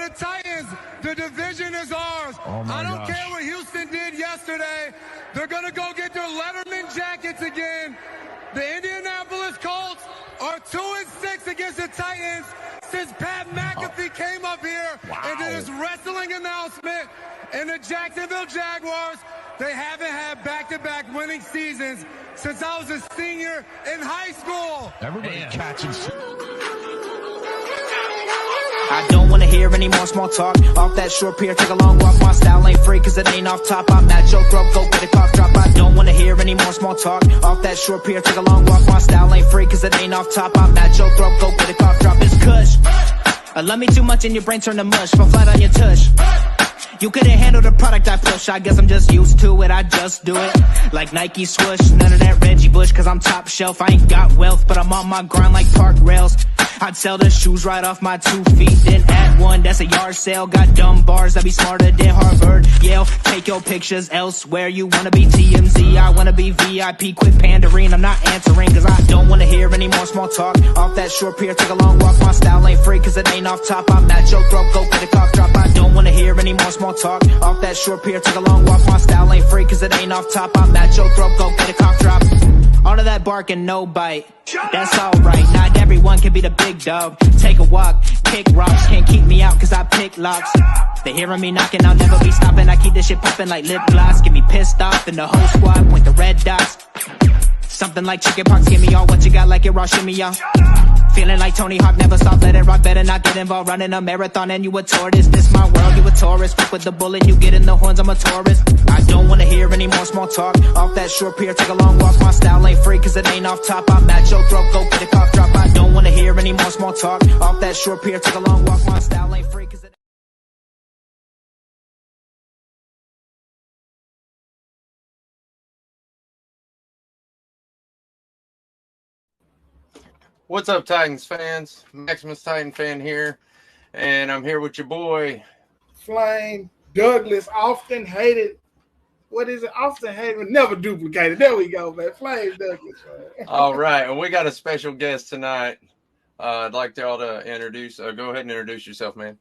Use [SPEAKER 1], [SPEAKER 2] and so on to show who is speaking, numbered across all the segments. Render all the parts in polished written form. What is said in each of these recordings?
[SPEAKER 1] the Titans. The division is ours. I don't care what Houston did yesterday. They're going to go get their Letterman jackets again. The Indianapolis Colts are 2-6 against the Titans since Pat McAfee came up here and did his wrestling announcement. And the Jacksonville Jaguars, they haven't had back-to-back winning seasons since I was a senior in high school.
[SPEAKER 2] Everybody catching.
[SPEAKER 3] I don't wanna hear any more small talk. Off that short pier, take a long walk. My style ain't free cause it ain't off top. I'm at your throat, go get a cough drop. I don't wanna hear any more small talk. Off that short pier, take a long walk. My style ain't free cause it ain't off top. I'm at your throat, go get a cough drop. It's kush. I love me too much and your brain turn to mush. Fall flat on your tush. You couldn't handle the product I push. I guess I'm just used to it, I just do it. Like Nike swoosh, none of that Reggie Bush cause I'm top shelf. I ain't got wealth, but I'm on my grind like park rails. I'd sell the shoes right off my 2 feet, then add one, that's a yard sale. Got dumb bars that be smarter than Harvard, Yale. Take your pictures elsewhere, you wanna be TMZ, I wanna be VIP. Quit pandering, I'm not answering cause I don't wanna hear any more small talk. Off that short pier, take a long walk. My style ain't free cause it ain't off top. I'm at your throat, go get a cough drop. I don't wanna hear any more small talk. Off that short pier, take a long walk. My style ain't free cause it ain't off top. I'm at your throat, go get a cough drop. All of that bark and no bite, that's alright. Not everyone can be the big dog. Take a walk, kick rocks, can't keep me out cause I pick locks. They hearing me knocking, I'll never be stopping. I keep this shit popping like lip gloss. Get me pissed off and the whole squad point the red dots. Something like chicken pox, give me all what you got like it raw, shimmy y'all. Feeling like Tony Hawk, never stop, let it rock, better not get involved. Running a marathon and you a tortoise. This my world, you a tourist. Fuck with the bullet, you get in the horns, I'm a tourist. I don't wanna hear any more small talk. Off that short pier, take a long walk. My style ain't free cause it ain't off top. I'm at your throat, go get a cough drop. I don't wanna hear any more small talk. Off that short pier, take a long walk. My style ain't free cause it
[SPEAKER 4] What's up, Titans fans? Maximus Titan fan here, and I'm here with your boy
[SPEAKER 5] Flame Douglas. Often hated. What is it? Often hated, never duplicated. There we go, man. Flame Douglas. Man.
[SPEAKER 4] All right, and we got a special guest tonight. I'd like y'all to introduce. Go ahead and introduce yourself, man.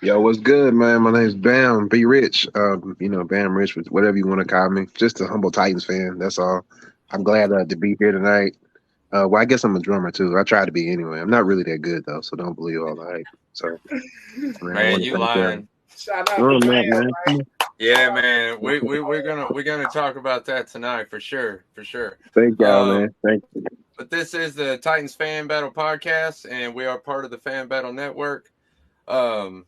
[SPEAKER 6] Yo, what's good, man? My name's Bam. Be Rich. Bam Rich, whatever you want to call me. Just a humble Titans fan. That's all. I'm glad to be here tonight. Well, I guess I'm a drummer too. I try to be anyway. I'm not really that good though, so don't believe all the hype. So,
[SPEAKER 4] man, you lying.
[SPEAKER 5] Shout out to
[SPEAKER 6] man.
[SPEAKER 4] Yeah, man. We're gonna talk about that tonight for sure.
[SPEAKER 6] Thank y'all, man. Thank you.
[SPEAKER 4] But this is the Titans Fan Battle Podcast, and we are part of the Fan Battle Network. Tonight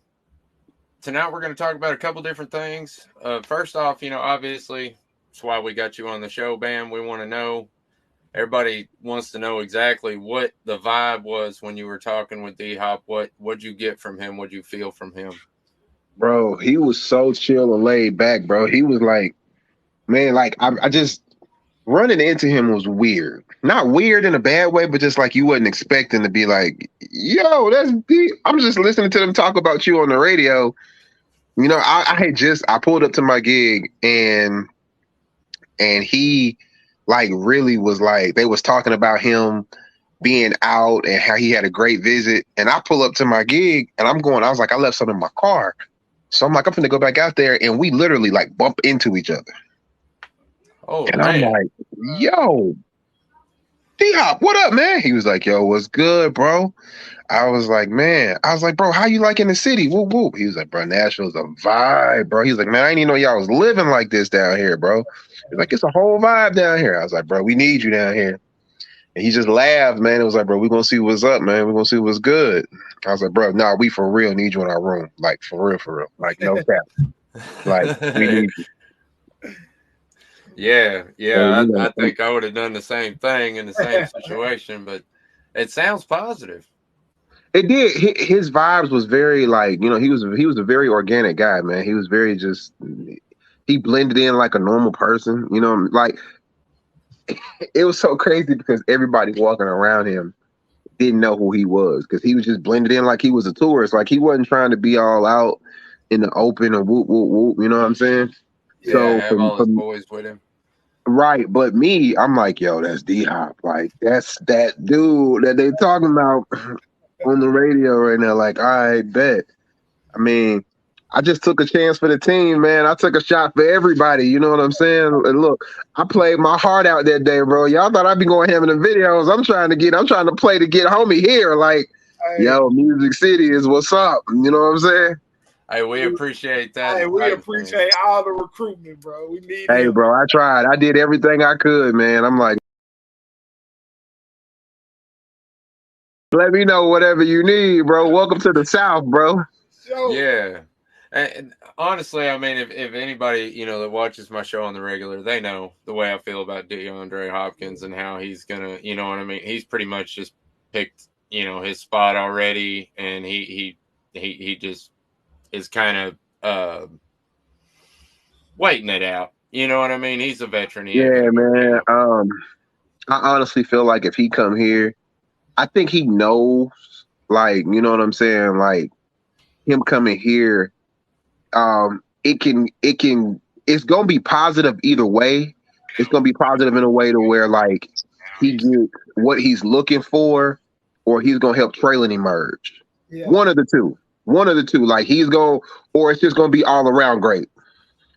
[SPEAKER 4] we're going to talk about a couple different things. First off, obviously that's why we got you on the show, Bam. We want to know. Everybody wants to know exactly what the vibe was when you were talking with D-Hop. What'd you get from him? What'd you feel from him?
[SPEAKER 6] Bro, he was so chill and laid back, bro. He was like, man, like I just running into him was weird. Not weird in a bad way, but just like you wasn't expecting to be like, yo, that's deep. I'm just listening to them talk about you on the radio. I pulled up to my gig and he like really was like, they was talking about him being out and how he had a great visit. And I pull up to my gig and I was like, I left something in my car. So I'm like, I'm finna go back out there, and we literally like bump into each other.
[SPEAKER 4] Oh,
[SPEAKER 6] and
[SPEAKER 4] man.
[SPEAKER 6] I'm like, yo, D-Hop, what up, man? He was like, yo, what's good, bro? I was like, bro, how you like in the city? Whoop, whoop. He was like, bro, Nashville's a vibe, bro. He's like, man, I didn't even know y'all was living like this down here, bro. He's like, it's a whole vibe down here. I was like, bro, we need you down here. And he just laughed, man. It was like, bro, we're going to see what's up, man. We're going to see what's good. I was like, bro, nah, we for real need you in our room. Like, for real. Like, no cap. Like, we need you.
[SPEAKER 4] Yeah. I think I would have done the same thing in the same situation, but it sounds positive.
[SPEAKER 6] It did. His vibes was very like, he was a very organic guy, man. He was very he blended in like a normal person, like it was so crazy because everybody walking around him didn't know who he was because he was just blended in like he was a tourist. Like he wasn't trying to be all out in the open or whoop, whoop, whoop. You know what I'm saying?
[SPEAKER 4] Yeah,
[SPEAKER 6] so
[SPEAKER 4] have all his boys with him.
[SPEAKER 6] Right. But me, I'm like, yo, that's D-Hop. Like that's that dude that they talking about on the radio right now. Like, I bet. I mean, I just took a chance for the team, man. I took a shot for everybody. You know what I'm saying? And look, I played my heart out that day, bro. Y'all thought I'd be going ham in the videos. I'm trying to play to get homie here. Like,
[SPEAKER 5] Hey,
[SPEAKER 6] yo, Music City is what's up. You know what I'm saying?
[SPEAKER 4] Hey, we appreciate that.
[SPEAKER 5] hey, we appreciate all the recruitment, bro. We need
[SPEAKER 6] Hey,
[SPEAKER 5] him.
[SPEAKER 6] bro, I tried. I did everything I could, man. I'm like, let me know whatever you need, bro. Welcome to the South, bro.
[SPEAKER 5] Yo,
[SPEAKER 4] Yeah. And honestly, I mean, if anybody, that watches my show on the regular, they know the way I feel about DeAndre Hopkins and how he's going to, you know what I mean? He's pretty much just picked, his spot already. And he just is kind of waiting it out. You know what I mean? He's a veteran.
[SPEAKER 6] Yeah, man. I honestly feel like if he come here, I think he knows, like, you know what I'm saying? Like, him coming here, it's gonna be positive either way. It's gonna be positive in a way to where like he gets what he's looking for, or he's gonna help Traylon emerge.
[SPEAKER 5] yeah.
[SPEAKER 6] One of the two. Like or it's just gonna be all around great.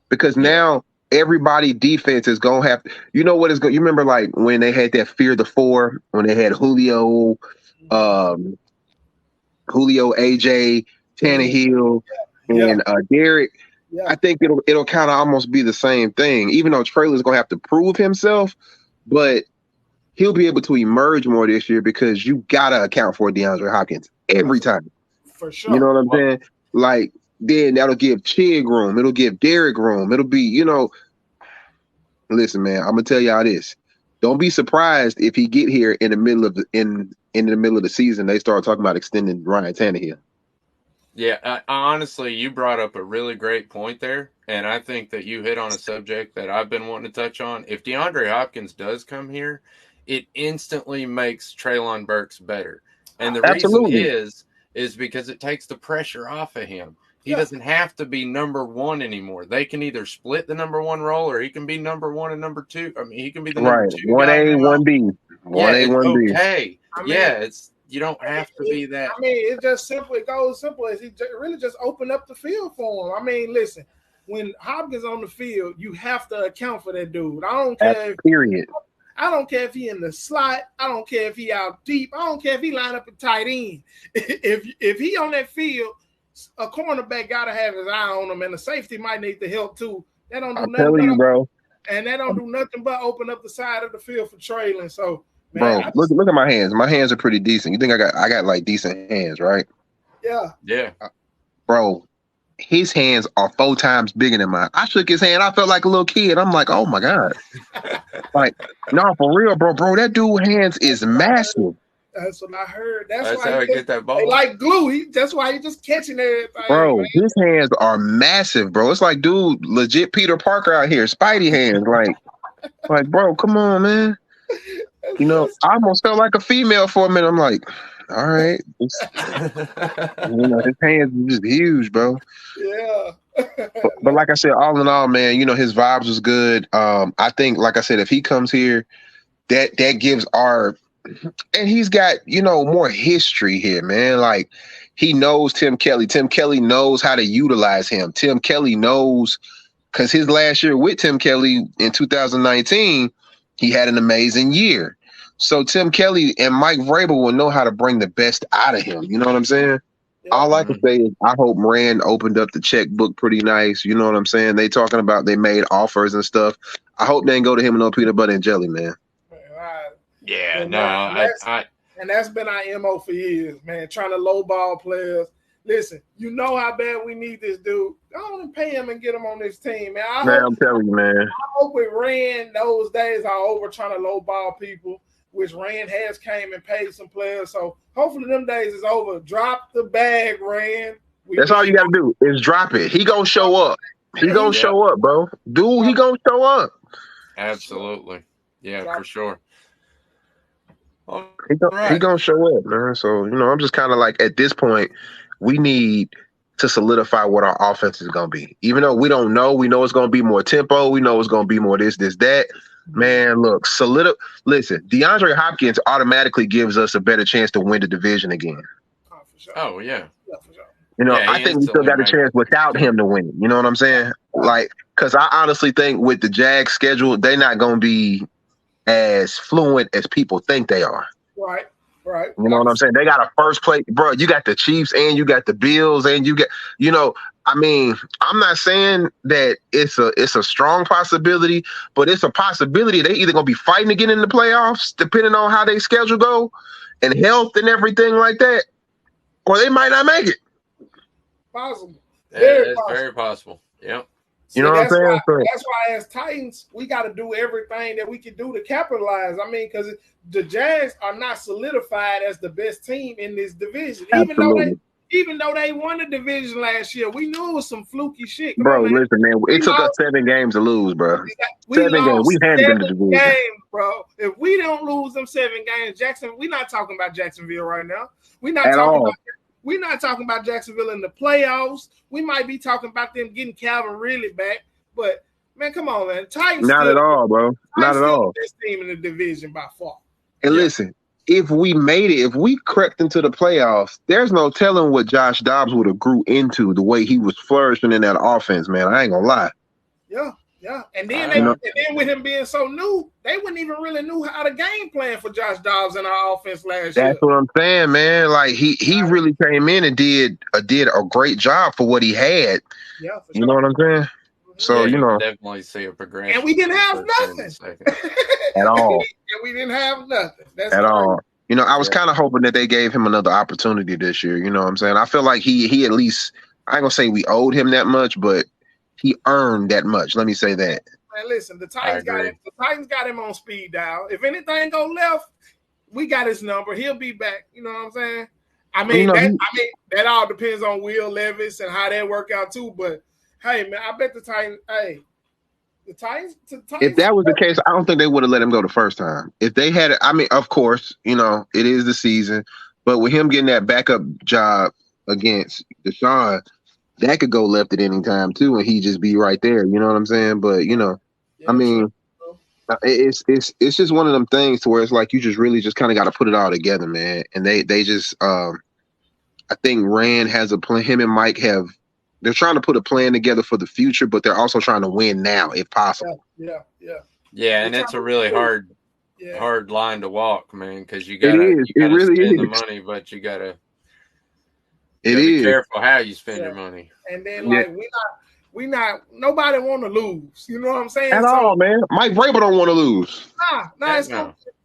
[SPEAKER 6] Because now everybody defense is gonna have. You know what is going? You remember like when they had that Fear the Four, when they had Julio, AJ, Tannehill, and Derek.
[SPEAKER 5] Yeah.
[SPEAKER 6] I think it'll kind of almost be the same thing, even though Traylon's gonna have to prove himself, but he'll be able to emerge more this year because you gotta account for DeAndre Hopkins every time.
[SPEAKER 5] For sure.
[SPEAKER 6] You know what I'm saying? Like then that'll give Chig room, it'll give Derek room, it'll be, listen, man, I'm gonna tell y'all this. Don't be surprised if he get here in the middle of the season, they start talking about extending Ryan Tannehill.
[SPEAKER 4] Yeah, honestly, you brought up a really great point there, and I think that you hit on a subject that I've been wanting to touch on. If DeAndre Hopkins does come here, it instantly makes Treylon Burks better. And the reason is because it takes the pressure off of him. He doesn't have to be number one anymore. They can either split the number one role, or he can be number one and number two. I mean, he can be the number two.
[SPEAKER 6] 1A, 1B. 1A, 1B.
[SPEAKER 4] Okay. You don't have to be that.
[SPEAKER 5] I mean, it just simply goes simple as he really just opened up the field for him. I mean, listen, when Hopkins on the field, you have to account for that dude. I don't care.
[SPEAKER 6] Period.
[SPEAKER 5] I don't care if he in the slot. I don't care if he out deep. I don't care if he line up at tight end. If he on that field, a cornerback got to have his eye on him, and the safety might need the help too. That don't do
[SPEAKER 6] I'm
[SPEAKER 5] nothing.
[SPEAKER 6] telling you, bro.
[SPEAKER 5] And that don't do nothing but open up the side of the field for Treylon. So.
[SPEAKER 6] Man, bro, look at my hands. My hands are pretty decent. You think I got like decent hands, right?
[SPEAKER 5] Yeah.
[SPEAKER 6] Bro, his hands are 4 times bigger than mine. I shook his hand. I felt like a little kid. I'm like, oh my God. Like, no, for real, bro. That dude's hands is massive.
[SPEAKER 5] That's what I heard.
[SPEAKER 4] That's why how he get that ball.
[SPEAKER 5] They like glue. That's why he just catching everything.
[SPEAKER 6] Bro,
[SPEAKER 5] man.
[SPEAKER 6] his hands are massive, bro. It's like, dude, legit Peter Parker out here. Spidey hands. Like, bro, come on, man. I almost felt like a female for a minute. I'm like, all right. His hands are just huge, bro.
[SPEAKER 5] Yeah.
[SPEAKER 6] but like I said, all in all, man, his vibes was good. I think, like I said, if he comes here, that gives and he's got, more history here, man. Like, he knows Tim Kelly. Tim Kelly knows how to utilize him. Tim Kelly knows, because his last year with Tim Kelly in 2019, he had an amazing year. So Tim Kelly and Mike Vrabel will know how to bring the best out of him. You know what I'm saying? Yeah. All I can say is I hope Rand opened up the checkbook pretty nice. You know what I'm saying? They talking about they made offers and stuff. I hope they didn't go to him with no peanut butter and jelly, man.
[SPEAKER 4] Yeah,
[SPEAKER 5] and
[SPEAKER 4] no.
[SPEAKER 5] That's been our MO for years, man, trying to lowball players. Listen, you know how bad we need this dude. Go on and pay him and get him on this team, man.
[SPEAKER 6] I'm telling you, man.
[SPEAKER 5] I hope with Rand, those days are over trying to lowball people, which Rand has came and paid some players. So hopefully them days is over. Drop the bag, Rand.
[SPEAKER 6] That's all you got to do is drop it. He going to show up. He going to show up, bro. Dude, he going to show up.
[SPEAKER 4] Absolutely. Yeah, for sure.
[SPEAKER 6] He going to show up, man. So, I'm just kind of like, at this point, we need to solidify what our offense is going to be. Even though we don't know, we know it's going to be more tempo. We know it's going to be more this, that. Man, look, listen, DeAndre Hopkins automatically gives us a better chance to win the division again.
[SPEAKER 5] Oh, for sure.
[SPEAKER 4] Oh, yeah.
[SPEAKER 5] For sure.
[SPEAKER 6] You know,
[SPEAKER 4] Yeah,
[SPEAKER 6] I
[SPEAKER 4] he
[SPEAKER 6] think we still
[SPEAKER 4] instantly
[SPEAKER 6] got a
[SPEAKER 4] makes
[SPEAKER 6] chance
[SPEAKER 4] the
[SPEAKER 6] without
[SPEAKER 4] team.
[SPEAKER 6] him to win it. You know what I'm saying? Like, because I honestly think with the Jags schedule, they're not going to be as fluent as people think they are.
[SPEAKER 5] Right.
[SPEAKER 6] You know what I'm saying? They got a first place, bro. You got the Chiefs and you got the Bills and you get, you know, I mean, I'm not saying that it's a strong possibility, but it's a possibility they either gonna be fighting to get in the playoffs, depending on how they schedule go, and health and everything like that, or they might not make it.
[SPEAKER 5] Possible.
[SPEAKER 4] It's very possible. Yep.
[SPEAKER 6] You know what I'm saying?
[SPEAKER 5] That's why as Titans, we got to do everything that we can do to capitalize. I mean, because the Jags are not solidified as the best team in this division.
[SPEAKER 6] Absolutely.
[SPEAKER 5] Even though they won the division last year, we knew it was some fluky shit.
[SPEAKER 6] Bro, listen, man. It took us 7 games to lose, bro.
[SPEAKER 5] We
[SPEAKER 6] 7 games. We handed them the division.
[SPEAKER 5] Games, bro. If we don't lose them 7 games, we're not talking about Jacksonville right now. We're not talking about Jacksonville in the playoffs. We might be talking about them getting Calvin Ridley back, but man, come on, man. Titans
[SPEAKER 6] not at all, bro. Not at all.
[SPEAKER 5] The best team in the division by far.
[SPEAKER 6] And listen, if we made it, if we crept into the playoffs, there's no telling what Josh Dobbs would have grew into the way he was flourishing in that offense, man. I ain't gonna lie.
[SPEAKER 5] Yeah. And then with him being so new, they wouldn't even really knew how to game plan for Josh Dobbs in our offense last year.
[SPEAKER 6] That's what I'm saying, man. Like he really came in and did a great job for what he had.
[SPEAKER 5] Yeah, for sure.
[SPEAKER 6] You know what I'm saying? So
[SPEAKER 4] you
[SPEAKER 6] know,
[SPEAKER 4] definitely see a progression.
[SPEAKER 5] And we didn't have nothing
[SPEAKER 6] at all.
[SPEAKER 5] And we didn't have nothing. That's
[SPEAKER 6] at all. You know, I was kind of hoping that they gave him another opportunity this year. You know what I'm saying? I feel like he at least, I ain't gonna say we owed him that much, but he earned that much. Let me say that.
[SPEAKER 5] Man, listen, the Titans got him on speed dial. If anything go left, we got his number. He'll be back. You know what I'm saying? I mean, that all depends on Will Levis and how that work out too. But hey, man, I bet the Titans. Hey, the Titans.
[SPEAKER 6] If that was the case, I don't think they would have let him go the first time. If they had it, I mean, of course, you know, it is the season, but with him getting that backup job against Deshaun, that could go left at any time too, and he just be right there. You know what I'm saying? But you know, I mean, it's just one of them things to where it's like you just really just kind of got to put it all together, man. And they just, I think Rand has a plan. Him and Mike they're trying to put a plan together for the future, but they're also trying to win now if possible.
[SPEAKER 5] Yeah.
[SPEAKER 4] Yeah, and it's a really hard line to walk, man, because you gotta spend the money, but you gotta be careful how you spend your money.
[SPEAKER 5] And then we not nobody want to lose. You know what I'm saying?
[SPEAKER 6] At all, man. Mike Vrabel don't want to lose.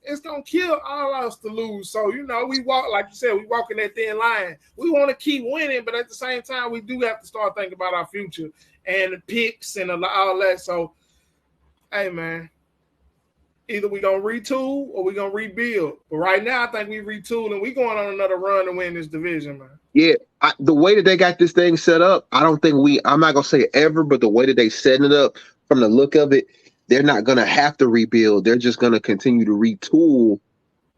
[SPEAKER 5] It's gonna kill all of us to lose. So you know, we walk, like you said, we walking that thin line. We want to keep winning, but at the same time, we do have to start thinking about our future and the picks and all that. So, hey, man, either we gonna retool or we gonna rebuild. But right now, I think we retool and we going on another run to win this division, man.
[SPEAKER 6] Yeah, the way that they got this thing set up, I don't think I'm not going to say ever, but the way that they setting it up from the look of it, they're not going to have to rebuild. They're just going to continue to retool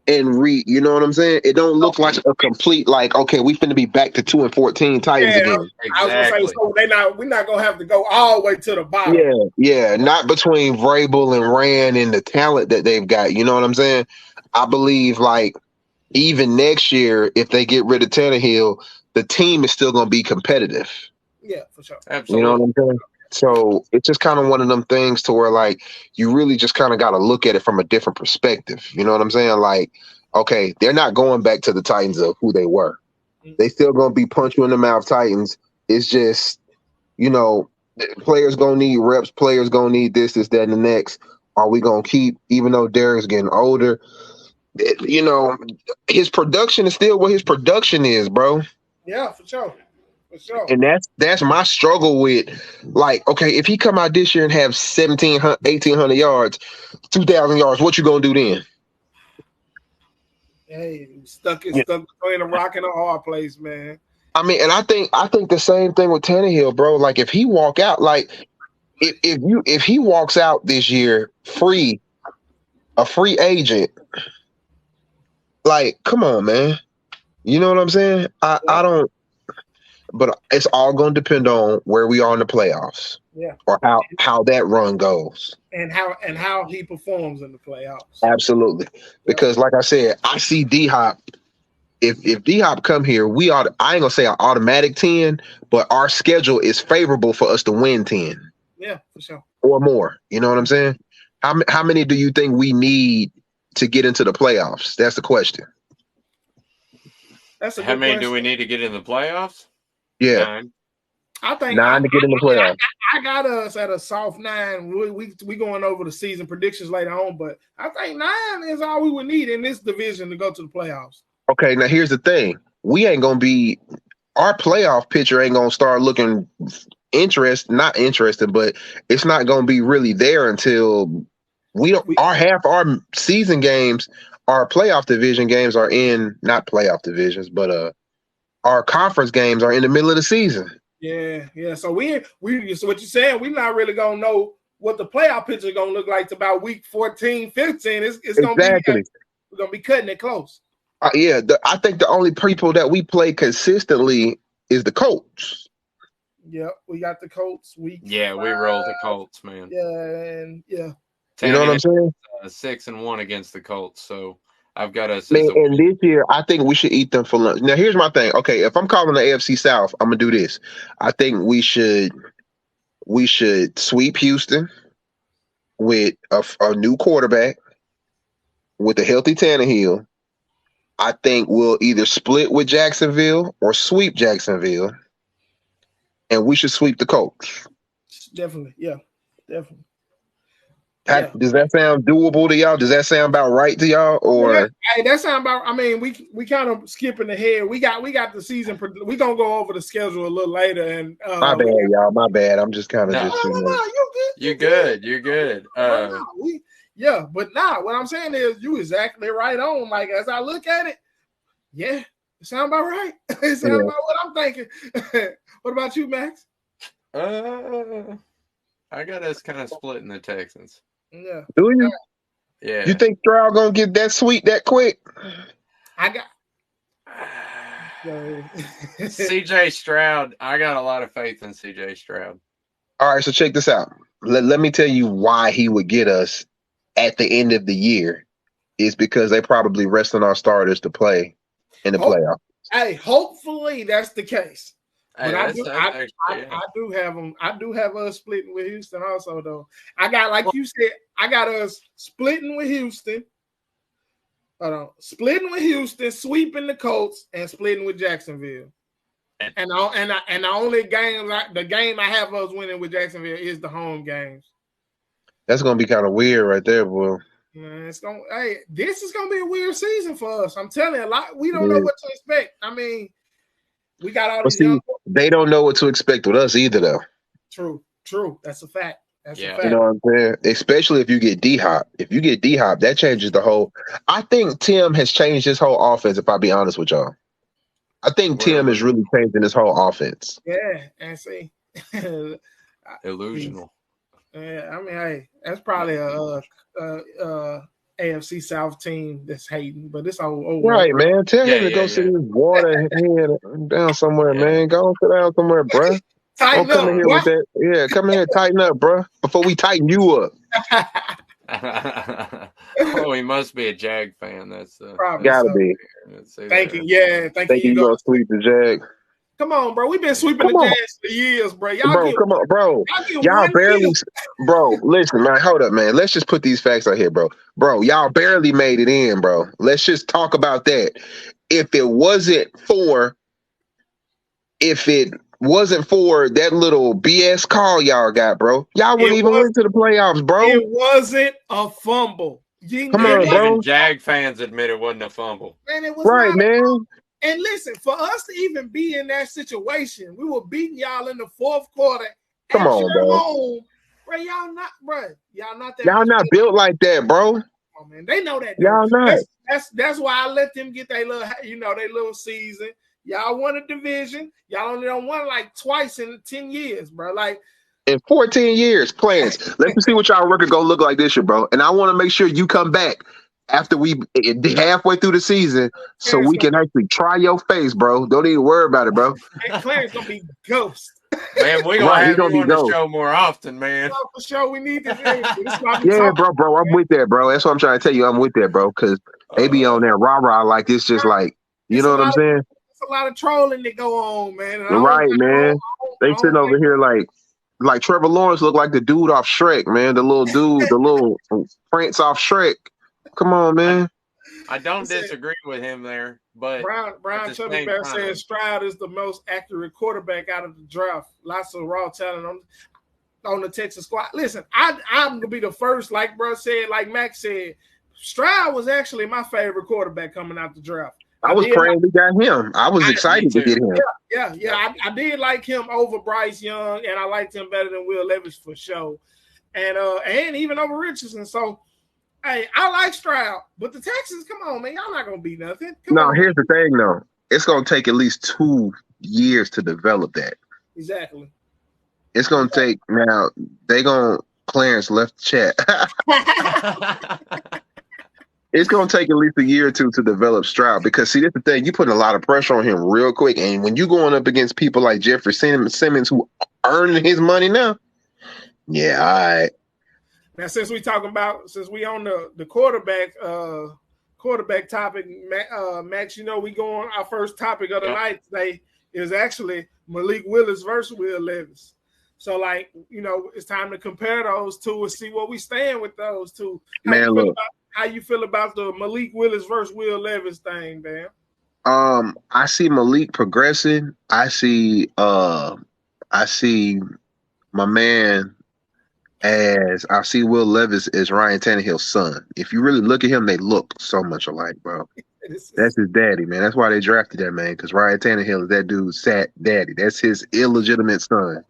[SPEAKER 6] and you know what I'm saying? It don't look like a complete, like, okay, we finna be back to 2-14 Titans again.
[SPEAKER 5] Exactly. I was going to say, so we're not going to have to go all the way to the bottom.
[SPEAKER 6] Yeah, not between Vrabel and Rand and the talent that they've got. You know what I'm saying? I believe, like, even next year, if they get rid of Tannehill, the team is still going to be competitive.
[SPEAKER 5] Yeah, for sure.
[SPEAKER 4] Absolutely.
[SPEAKER 6] You know what I'm saying? So it's just kind of one of them things to where, like, you really just kind of got to look at it from a different perspective. You know what I'm saying? Like, okay, they're not going back to the Titans of who they were. They still going to be punch you in the mouth Titans. It's just, you know, players going to need reps. Players going to need this, that, and the next. Are we going to keep, even though Derek's getting older, you know, his production is still what his production is, bro.
[SPEAKER 5] Yeah, for sure. For sure.
[SPEAKER 6] And that's my struggle with, like, okay, if he come out this year and have 1,800 yards, 2,000 yards, what you gonna do then?
[SPEAKER 5] Hey, stuck between a rock and a hard place, man.
[SPEAKER 6] I mean, and I think the same thing with Tannehill, bro. Like, if he walk out, like, if he walks out this year a free agent, like, come on, man. You know what I'm saying? I don't. But it's all going to depend on where we are in the playoffs, or how that run goes,
[SPEAKER 5] and how he performs in the playoffs.
[SPEAKER 6] Absolutely, because like I said, I see D-Hop if D-Hop come here, I ain't gonna say an automatic 10, but our schedule is favorable for us to win 10.
[SPEAKER 5] Yeah, for sure.
[SPEAKER 6] Or more. You know what I'm saying? How many do you think we need to get into the playoffs? That's the question.
[SPEAKER 5] That's a
[SPEAKER 4] How
[SPEAKER 5] good
[SPEAKER 4] many
[SPEAKER 5] question.
[SPEAKER 4] do we need to get in the playoffs?
[SPEAKER 6] Yeah.
[SPEAKER 4] 9.
[SPEAKER 5] I think
[SPEAKER 6] 9 to get in the playoffs.
[SPEAKER 5] I got us at a soft 9. We going over the season predictions later on, but I think 9 is all we would need in this division to go to the playoffs.
[SPEAKER 6] Okay, now here's the thing. We ain't gonna be our playoff picture ain't gonna start looking not interesting, but it's not gonna be really there until half our season games, our playoff division games are in not playoff divisions, but our conference games are in the middle of the season.
[SPEAKER 5] Yeah. So so what you're saying, we're not really gonna know what the playoff picture is gonna look like to about week 14, 15. It's gonna be we're gonna be cutting it close.
[SPEAKER 6] I think the only people that we play consistently is the Colts.
[SPEAKER 5] Yep, we got the Colts.
[SPEAKER 4] We roll the Colts, man.
[SPEAKER 5] Yeah.
[SPEAKER 6] You know what I'm saying?
[SPEAKER 4] 6-1 against the Colts, so I've got us.
[SPEAKER 6] And this year, I think we should eat them for lunch. Now, here's my thing. Okay, if I'm calling the AFC South, I'm gonna do this. I think we should sweep Houston with a new quarterback with a healthy Tannehill. I think we'll either split with Jacksonville or sweep Jacksonville, and we should sweep the Colts.
[SPEAKER 5] Definitely, yeah, definitely.
[SPEAKER 6] Does that sound doable to y'all? Does that sound about right to y'all? Or
[SPEAKER 5] that sound about? I mean, we kind of skipping ahead. We got the season. We gonna go over the schedule a little later. And
[SPEAKER 6] my bad, y'all. My bad. I'm just kind of
[SPEAKER 4] You're good.
[SPEAKER 5] But what I'm saying is you exactly right on. Like as I look at it, it sound about right. It sound about what I'm thinking. What about you, Max?
[SPEAKER 4] I got us kind of splitting the Texans.
[SPEAKER 5] Yeah.
[SPEAKER 6] Do you?
[SPEAKER 4] Yeah.
[SPEAKER 6] You think Stroud gonna get that sweet that quick?
[SPEAKER 5] I got
[SPEAKER 4] CJ Stroud. I got a lot of faith in CJ Stroud.
[SPEAKER 6] All right, so check this out. Let me tell you why he would get us at the end of the year is because they probably resting our starters to play in the playoff.
[SPEAKER 5] Hey, hopefully that's the case.
[SPEAKER 4] Hey,
[SPEAKER 5] but I do have them. I do have us splitting with Houston also, though. I got, like you said, I got us splitting with Houston. Splitting with Houston, sweeping the Colts, and splitting with Jacksonville. And the only game, the game I have us winning with Jacksonville is the home games.
[SPEAKER 6] That's gonna be kind of weird, right there, boy.
[SPEAKER 5] Man, this is gonna be a weird season for us. I'm telling you, we don't know what to expect. I mean. We got all these young.
[SPEAKER 6] They don't know what to expect with us either, though.
[SPEAKER 5] True. That's a fact.
[SPEAKER 6] You know what I'm saying? Especially if you get D-Hop. If you get D-Hop, that changes the whole. I think Tim has changed his whole offense, if I'll be honest with y'all. I think Tim is really changing his whole offense.
[SPEAKER 5] Yeah, and see.
[SPEAKER 4] Illusional.
[SPEAKER 5] Yeah, I mean, hey, that's probably a AFC South team that's hating, but it's all
[SPEAKER 6] right, man. Tell him to go sit in his water head down somewhere, man. Go sit down somewhere, bro.
[SPEAKER 5] Tighten
[SPEAKER 6] come
[SPEAKER 5] up,
[SPEAKER 6] in here with that. Yeah, come in here, tighten up, bro. Before we tighten you
[SPEAKER 4] up. He must be a Jag fan. That's
[SPEAKER 6] gotta be.
[SPEAKER 5] Thank you.
[SPEAKER 6] Thank you. Gonna sweep the Jag.
[SPEAKER 5] Come on, bro. We've been sweeping the Jags for years, bro.
[SPEAKER 6] Y'all barely, bro. Listen, man. Hold up, man. Let's just put these facts out here, bro. Bro, y'all barely made it in, bro. Let's just talk about that. If it wasn't for that little BS call y'all got, bro, y'all wouldn't even went to the playoffs, bro.
[SPEAKER 5] It wasn't a fumble.
[SPEAKER 6] Come on, bro.
[SPEAKER 4] Even Jag fans admit it wasn't a fumble.
[SPEAKER 5] Man, it was
[SPEAKER 6] right, man.
[SPEAKER 5] And listen, for us to even be in that situation, we were beating y'all in the fourth quarter.
[SPEAKER 6] Come on, bro.
[SPEAKER 5] Home, bro. Y'all not that.
[SPEAKER 6] Y'all not built like that, bro.
[SPEAKER 5] Oh, man, they know that.
[SPEAKER 6] Y'all not.
[SPEAKER 5] That's why I let them get their little season. Y'all won a division. Y'all only done won like twice in 10 years, bro. Like
[SPEAKER 6] in 14 years playing. Let's see what y'all record gonna look like this year, bro. And I want to make sure you come back after we halfway through the season, so we can actually try your face, bro. Don't even worry about it, bro.
[SPEAKER 5] Clarence gonna be ghost.
[SPEAKER 4] Man, we're gonna have you on the show more often, man.
[SPEAKER 5] For sure, we need this.
[SPEAKER 6] Yeah, bro. I'm with that, bro. That's what I'm trying to tell you. I'm with that, bro. Because they be on that rah-rah like it's just like You know what I'm saying?
[SPEAKER 5] It's a lot of trolling that go on, man.
[SPEAKER 6] Right, man. They sitting over here like Trevor Lawrence looked like the dude off Shrek, man. The little dude, the little prince off Shrek. Come on, man.
[SPEAKER 4] I don't disagree with him there, but
[SPEAKER 5] Brown Chubby Bear says Stroud is the most accurate quarterback out of the draft. Lots of raw talent on the Texas squad. Listen, I'm gonna be the first, like bro said, like Max said, Stroud was actually my favorite quarterback coming out the draft.
[SPEAKER 6] I was praying we got him. I was excited to get him.
[SPEAKER 5] Yeah. I did like him over Bryce Young, and I liked him better than Will Levis for sure, and even over Richardson. So, hey, I like Stroud, but the Texans, come on, man, y'all not gonna be nothing.
[SPEAKER 6] Here's the thing, though. It's gonna take at least 2 years to develop that.
[SPEAKER 5] Exactly.
[SPEAKER 6] It's gonna take now. Clarence left the chat. It's going to take at least a year or two to develop Stroud because, see, that's the thing. You put a lot of pressure on him real quick. And when you're going up against people like Jeffrey Simmons who earning his money now, yeah, all right.
[SPEAKER 5] Now, since we on the quarterback topic, Max, we going, our first topic of the night today is actually Malik Willis versus Will Levis. So, it's time to compare those two and see what we stand with those two. How you feel about the Malik Willis versus Will Levis thing, man?
[SPEAKER 6] I see Malik progressing. I see my man I see Will Levis as Ryan Tannehill's son. If you really look at him, they look so much alike, bro. That's his daddy, man. That's why they drafted that man, because Ryan Tannehill is that dude's daddy. That's his illegitimate son.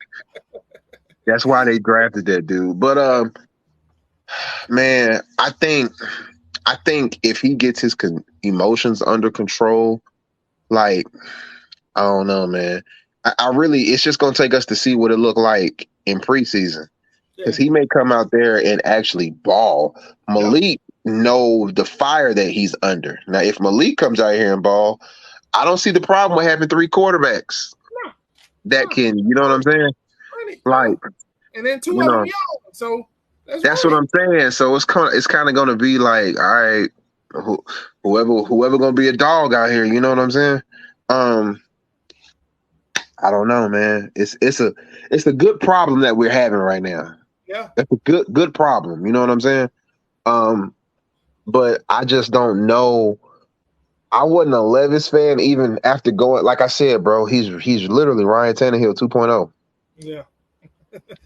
[SPEAKER 6] That's why they drafted that dude. But man, I think if he gets his emotions under control, I don't know, man. I really, it's just gonna take us to see what it looked like in preseason, because he may come out there and actually ball. Malik knows the fire that he's under. Now, if Malik comes out here and ball, I don't see the problem with having 3 quarterbacks that can, you know what I'm saying?
[SPEAKER 5] And then 2 of them young, so.
[SPEAKER 6] That's what I'm saying. So it's kind of going to be like, all right, whoever going to be a dog out here, you know what I'm saying? I don't know, man. It's a good problem that we're having right now.
[SPEAKER 5] Yeah,
[SPEAKER 6] that's a good problem. You know what I'm saying? But I just don't know. I wasn't a Levis fan even after going. Like I said, bro, he's literally Ryan Tannehill 2.0.
[SPEAKER 5] Yeah.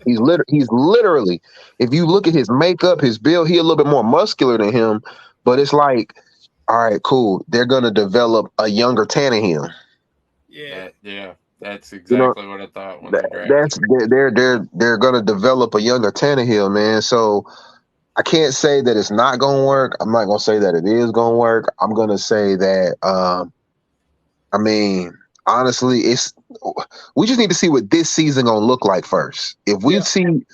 [SPEAKER 6] He's literally, if you look at his makeup, his build, he's a little bit more muscular than him, but it's like, all right, cool. They're going to develop a younger Tannehill.
[SPEAKER 4] Yeah. That's exactly what I thought when
[SPEAKER 6] they're going to develop a younger Tannehill, man. So I can't say that it's not going to work. I'm not going to say that it is going to work. I'm going to say that, honestly, we just need to see what this season gonna look like first. If we see, and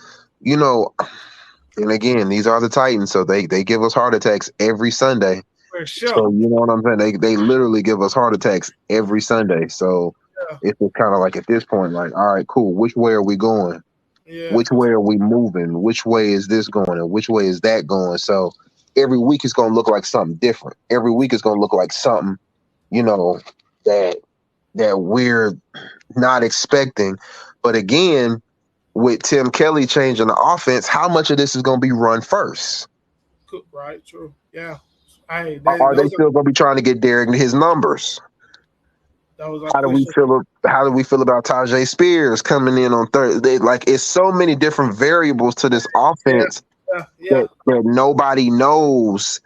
[SPEAKER 6] again, these are the Titans, so they give us heart attacks every Sunday.
[SPEAKER 5] For sure.
[SPEAKER 6] So you know what I'm saying? They literally give us heart attacks every Sunday. So it's kind of like at this point, like, all right, cool. Which way are we going?
[SPEAKER 5] Yeah.
[SPEAKER 6] Which way are we moving? Which way is this going? And which way is that going? So every week is gonna look like something different. Every week is gonna look like something, that we're not expecting. But again, with Tim Kelly changing the offense, how much of this is going to be run first?
[SPEAKER 5] Right, true. Yeah. Are
[SPEAKER 6] they still going to be trying to get Derek his numbers? How do we feel about Tajay Spears coming in on Thursday? Like, it's so many different variables to this offense that nobody knows,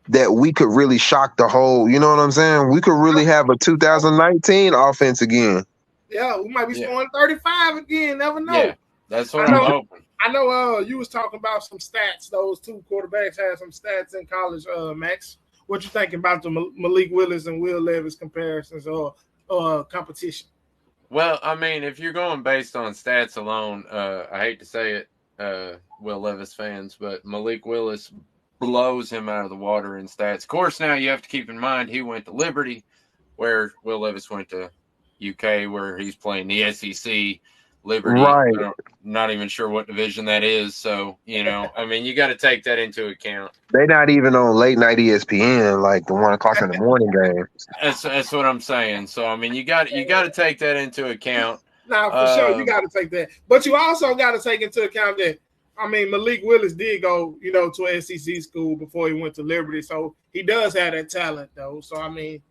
[SPEAKER 6] that we could really shock the whole, you know what I'm saying? We could really have a 2019 offense again.
[SPEAKER 5] Yeah, we might be scoring 35 again. Never know.
[SPEAKER 4] Yeah, that's what I'm hoping.
[SPEAKER 5] I know you was talking about some stats. Those 2 quarterbacks had some stats in college, Max. What you thinking about the Malik Willis and Will Levis comparisons or competition?
[SPEAKER 4] Well, if you're going based on stats alone, I hate to say it, Will Levis fans, but Malik Willis blows him out of the water in stats. Of course, now you have to keep in mind he went to Liberty, where Will Levis went to UK, where he's playing the SEC Liberty.
[SPEAKER 6] Right.
[SPEAKER 4] Not even sure what division that is. So, you know, I mean, you got to take that into account.
[SPEAKER 6] They're not even on late night ESPN, like the 1 o'clock in the morning game.
[SPEAKER 4] That's what I'm saying. So, I mean, you got to take that into account.
[SPEAKER 5] Now, for sure, you got to take that. But you also got to take into account that, I mean, Malik Willis did go, you know, to an SEC school before he went to Liberty. So he does have that talent, though. So, I mean.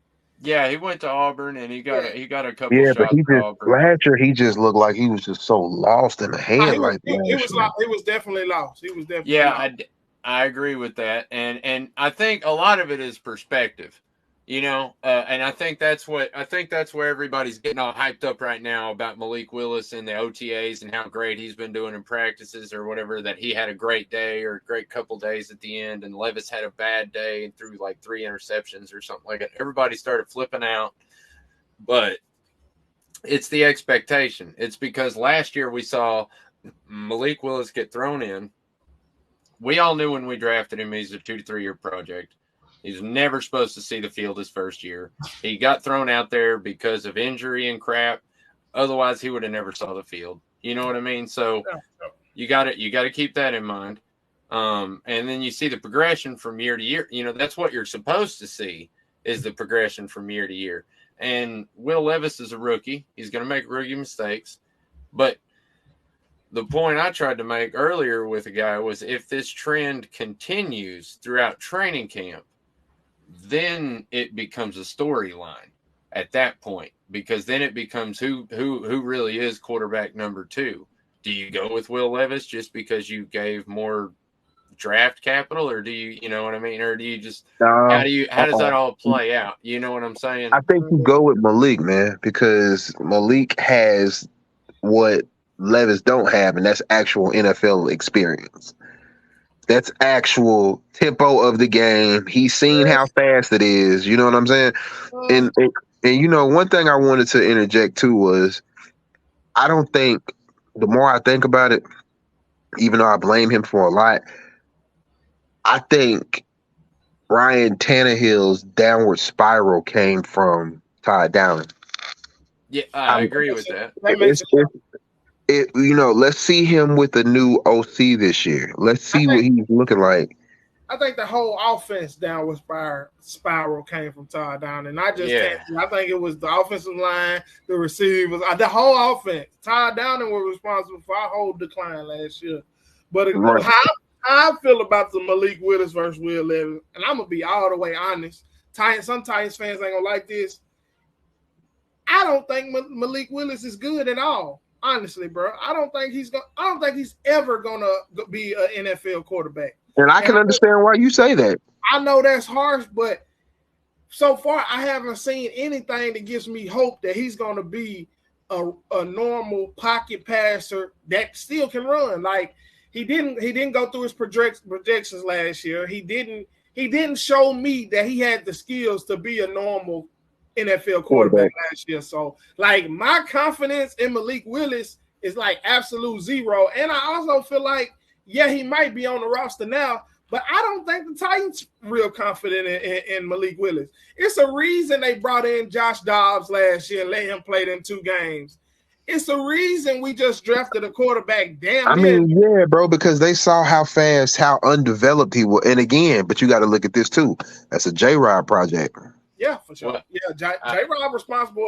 [SPEAKER 4] Yeah, he went to Auburn and he got a couple shots
[SPEAKER 6] but he
[SPEAKER 4] for
[SPEAKER 6] just
[SPEAKER 4] Auburn.
[SPEAKER 6] last year he just looked like he was just so lost in the head.
[SPEAKER 5] He was definitely lost. He was definitely lost.
[SPEAKER 4] I agree with that, and I think a lot of it is perspective, you know, and I think that's where everybody's getting all hyped up right now about Malik Willis and the OTAs and how great he's been doing in practices or whatever, that he had a great day or a great couple days at the end, and Levis had a bad day and threw like 3 interceptions or something like that. Everybody started flipping out, but it's the expectation. It's because last year we saw Malik Willis get thrown in. We all knew when we drafted him he's a 2 to 3 year project. He's never supposed to see the field his first year. He got thrown out there because of injury and crap. Otherwise, he would have never saw the field. You know what I mean? So you got to keep that in mind. And then you see the progression from year to year. You know, that's what you're supposed to see, is the progression from year to year. And Will Levis is a rookie. He's going to make rookie mistakes. But the point I tried to make earlier with a guy was, if this trend continues throughout training camp, then it becomes a storyline at that point, because then it becomes who really is quarterback number 2. Do you go with Will Levis just because you gave more draft capital, or do you know what I mean? Or do you just, how does that all play out? You know what I'm saying?
[SPEAKER 6] I think you go with Malik, man, because Malik has what Levis don't have, and that's actual NFL experience. That's actual tempo of the game. He's seen how fast it is. You know what I'm saying? And you know, one thing I wanted to interject too was, I don't think, the more I think about it, even though I blame him for a lot, I think Ryan Tannehill's downward spiral came from Todd Downing.
[SPEAKER 4] Yeah, I agree with that.
[SPEAKER 6] You know, let's see him with a new OC this year. Let's see what he's looking like.
[SPEAKER 5] I think the whole offense downward spiral came from Todd Downing. I think it was the offensive line, the receivers, the whole offense. Todd Downing was responsible for our whole decline last year. But how I feel about the Malik Willis versus Will Levis, and I'm going to be all the way honest. Some Titans fans ain't going to like this. I don't think Malik Willis is good at all. Honestly, bro, I don't think he's ever gonna be an NFL quarterback.
[SPEAKER 6] And I can understand why you say that.
[SPEAKER 5] I know that's harsh, but so far I haven't seen anything that gives me hope that he's gonna be a normal pocket passer that still can run. Like he didn't go through his projections last year. He didn't show me that he had the skills to be a normal NFL quarterback last year. So, like, my confidence in Malik Willis is like absolute zero. And I also feel like, yeah, he might be on the roster now, but I don't think the Titans real confident in Malik Willis. It's a reason they brought in Josh Dobbs last year and let him play them 2 games. It's a reason we just drafted a quarterback.
[SPEAKER 6] Yeah, bro, because they saw how fast, how undeveloped he was. And again, but you got to look at this too. That's a J-Rod project.
[SPEAKER 5] Yeah, for sure. Yeah, J-Rob responsible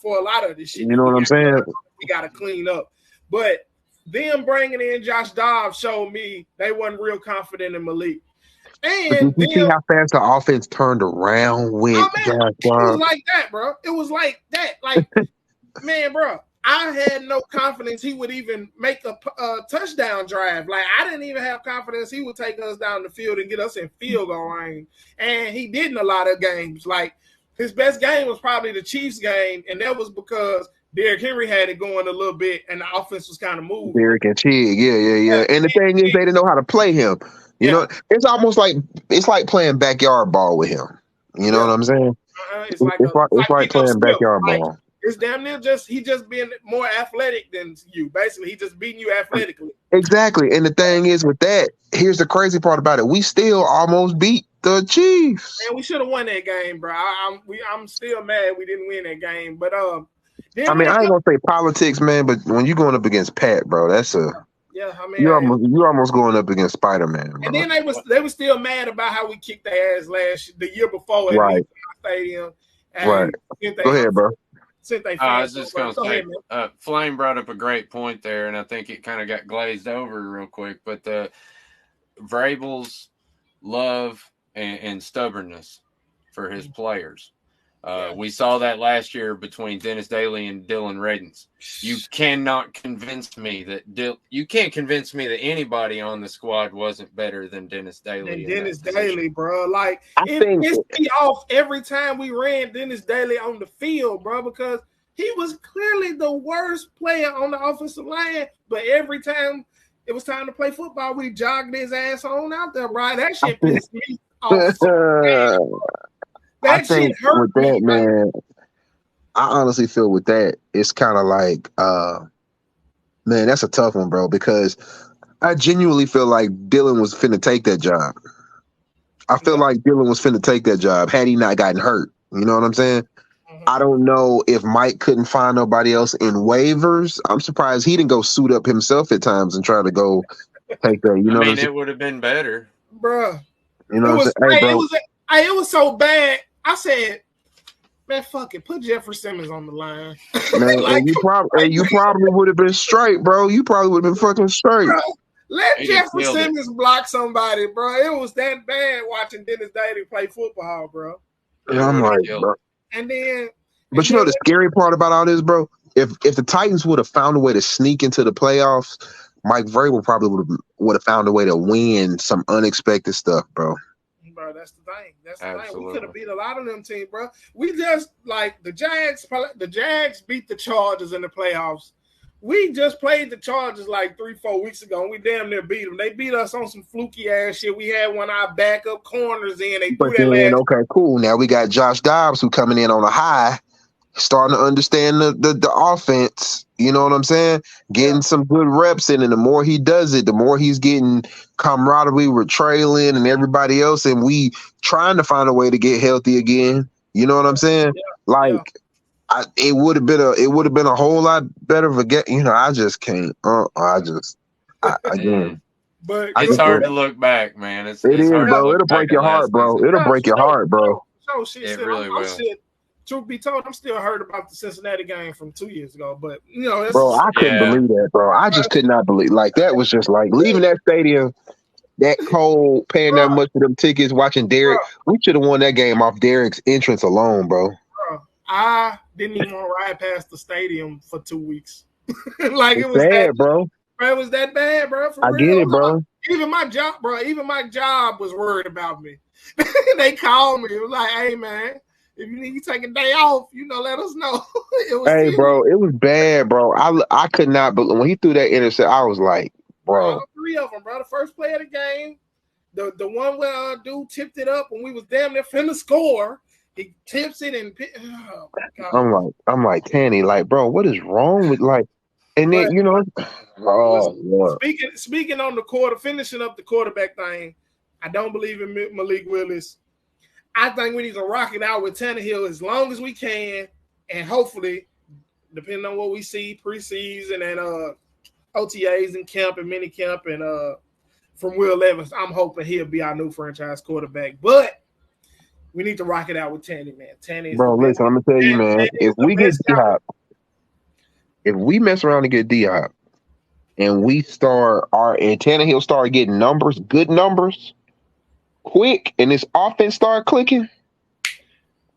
[SPEAKER 5] for a lot of this shit.
[SPEAKER 6] You know what I'm saying?
[SPEAKER 5] We got to clean up. But them bringing in Josh Dobbs showed me they wasn't real confident in Malik. And
[SPEAKER 6] did you see how fast the offense turned around with Josh Dobbs?
[SPEAKER 5] It was like that, bro. It was like that. Like, man, bro, I had no confidence he would even make a touchdown drive. Like, I didn't even have confidence he would take us down the field and get us in field goal range. And he did in a lot of games. Like, his best game was probably the Chiefs game, and that was because Derrick Henry had it going a little bit, and the offense was kind of moving.
[SPEAKER 6] Derrick and Chig, yeah. And the thing is, they didn't know how to play him. You know, it's almost like playing backyard ball with him. You know what I'm saying? It's like playing backyard ball.
[SPEAKER 5] It's damn near he just being more athletic than you. Basically, he just beating you athletically.
[SPEAKER 6] Exactly. And the thing is with that, here's the crazy part about it. We still almost beat the Chiefs.
[SPEAKER 5] Man, we should have won that game, bro. I'm still mad we didn't win that game. But
[SPEAKER 6] I mean, I ain't gonna say politics, man, but when you going up against Pat, bro, that's a you're almost going up against Spider-Man, bro.
[SPEAKER 5] And then they was still mad about how we kicked their ass the year before at the stadium.
[SPEAKER 6] Right. Go ahead, bro.
[SPEAKER 4] I was just going to say, Flame brought up a great point there, and I think it kind of got glazed over real quick. But the Vrabel's love and stubbornness for his players. We saw that last year between Dennis Daly and Dylan Radins. You cannot convince me that you can't convince me that anybody on the squad wasn't better than Dennis Daly.
[SPEAKER 5] Dennis Daly, bro. Like it pissed me off every time we ran Dennis Daly on the field, bro, because he was clearly the worst player on the offensive line. But every time it was time to play football, we jogged his ass on out there, bro. That shit pissed me off.
[SPEAKER 6] I think with that, man, I honestly feel with that, it's kind of like, man, that's a tough one, bro, because I genuinely feel like Dylan was finna take that job. I feel like Dylan was finna take that job had he not gotten hurt. You know what I'm saying? I don't know if Mike couldn't find nobody else in waivers. I'm surprised he didn't go suit up himself at times and try to go take that. You know, what I'm saying?
[SPEAKER 4] It would have been better,
[SPEAKER 5] bro.
[SPEAKER 6] You know,
[SPEAKER 5] it was so bad. I said, man, fuck it. Put Jeffrey Simmons on the line.
[SPEAKER 6] Man, like, you probably would have been straight, bro. You probably would have been fucking straight.
[SPEAKER 5] Bro, let Jeffrey Simmons block somebody, bro. It was that bad watching Dennis Daly play football, bro.
[SPEAKER 6] Yeah, I'm like, bro.
[SPEAKER 5] But
[SPEAKER 6] you know the scary part about all this, bro? If the Titans would have found a way to sneak into the playoffs, Mike Vrabel probably would have found a way to win some unexpected stuff, bro.
[SPEAKER 5] Bro, that's the thing. That's the thing. We could have beat a lot of them teams, bro. We just like the Jags beat the Chargers in the playoffs. We just played the Chargers like 3-4 weeks ago, and we damn near beat them. They beat us on some fluky ass shit. We had one of our backup corners in.
[SPEAKER 6] Okay, cool. Now we got Josh Dobbs who coming in on a high, starting to understand the offense. You know what I'm saying? Getting some good reps in, and the more he does it, the more he's getting camaraderie with Traylon and everybody else, and we trying to find a way to get healthy again. You know what I'm saying? It would have been a whole lot better of a get. You know, I just can't. Again.
[SPEAKER 5] But
[SPEAKER 4] it's hard to look back, man. It's
[SPEAKER 6] is,
[SPEAKER 4] hard,
[SPEAKER 6] bro. It'll break your heart, bro. It'll break your heart, bro.
[SPEAKER 4] It really will.
[SPEAKER 5] Truth be told, I'm still hurt about the Cincinnati game from 2 years ago. But you know,
[SPEAKER 6] bro, I couldn't believe that, bro. I just could not believe. Like that was just like leaving that stadium, that cold, paying that much for them tickets, watching Derek. We should have won that game off Derek's entrance alone, bro.
[SPEAKER 5] I didn't even want to ride past the stadium for 2 weeks. Like
[SPEAKER 6] it was bad, bro.
[SPEAKER 5] It was that bad, bro.
[SPEAKER 6] I get it, bro.
[SPEAKER 5] Even my job was worried about me. They called me. It was like, hey, man, if you need to take a day off, you know, let us know.
[SPEAKER 6] Bro, it was bad, bro. I could not, but when he threw that intercept, I was like, bro.
[SPEAKER 5] All 3 of them, bro. The first play of the game, the one where dude tipped it up when we was damn near finna score. He tips it and
[SPEAKER 6] I'm like Tanny, like, bro, what is wrong with like? And then you know,
[SPEAKER 5] speaking on finishing up the quarterback thing, I don't believe in Malik Willis. I think we need to rock it out with Tannehill as long as we can, and hopefully, depending on what we see preseason and OTAs and camp and mini camp and from Will Levis, I'm hoping he'll be our new franchise quarterback. But we need to rock it out with Tanny, man. Tanny,
[SPEAKER 6] bro. Listen, I'm gonna tell you, man. If we get D-Hop, if we mess around and get D-Hop, and we and Tannehill start getting good numbers, quick, and this offense start clicking,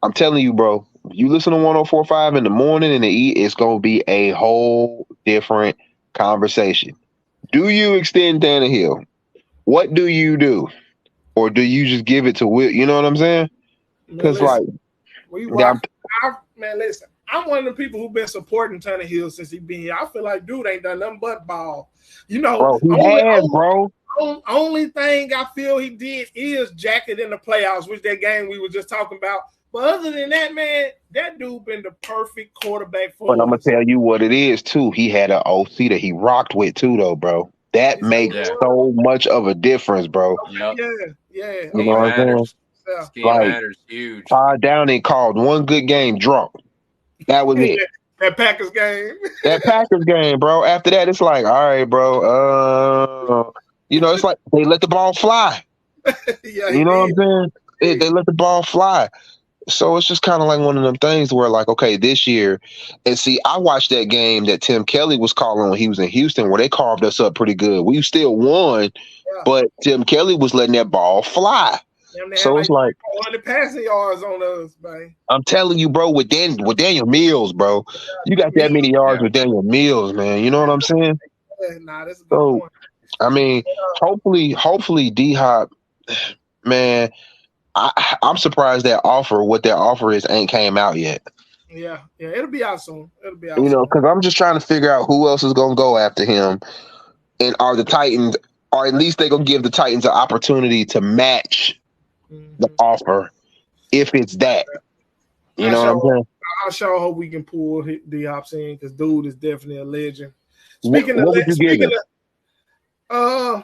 [SPEAKER 6] I'm telling you, bro. You listen to 104.5 in the morning and the E, it's gonna be a whole different conversation. Do you extend Tannehill? What do you do? Or do you just give it to Will? You know what I'm saying? Because
[SPEAKER 5] listen, I'm one of the people who've been supporting Tannehill since he been here. I feel like dude ain't done nothing but ball. You know, only thing I feel he did is jacket in the playoffs, which that game we were just talking about. But other than that, man, that dude been the perfect quarterback for us.
[SPEAKER 6] But I'm gonna tell you what it is too. He had an OC that he rocked with too, though, bro. That makes so much of a difference, bro.
[SPEAKER 5] Yeah.
[SPEAKER 6] You know what I'm saying?
[SPEAKER 4] Scheme matters huge.
[SPEAKER 6] Todd Downing called one good game drunk. That was it.
[SPEAKER 5] That Packers game.
[SPEAKER 6] That Packers game, bro. After that, it's like, all right, bro. It's like they let the ball fly.
[SPEAKER 5] Yeah,
[SPEAKER 6] You know what I'm saying? They let the ball fly. So it's just kind of like one of them things where, like, okay, this year, and see, I watched that game that Tim Kelly was calling when he was in Houston, where they carved us up pretty good. We still won, but Tim Kelly was letting that ball fly. So it's like
[SPEAKER 5] 100 passing yards on us, man.
[SPEAKER 6] I'm telling you, bro, with Daniel Mills, bro, you got that many yards with Daniel Mills, man. You know what I'm saying?
[SPEAKER 5] Nah, that's a good point.
[SPEAKER 6] I mean, hopefully D-Hop, man. I'm surprised what that offer is ain't came out yet.
[SPEAKER 5] Yeah, it'll be out soon.
[SPEAKER 6] Because I'm just trying to figure out who else is gonna go after him, and are the Titans, or at least they're gonna give the Titans an opportunity to match the offer, if it's that. You know what I'm saying?
[SPEAKER 5] I sure hope we can pull D-Hop in, because dude is definitely a legend.
[SPEAKER 6] What would you give him?
[SPEAKER 5] I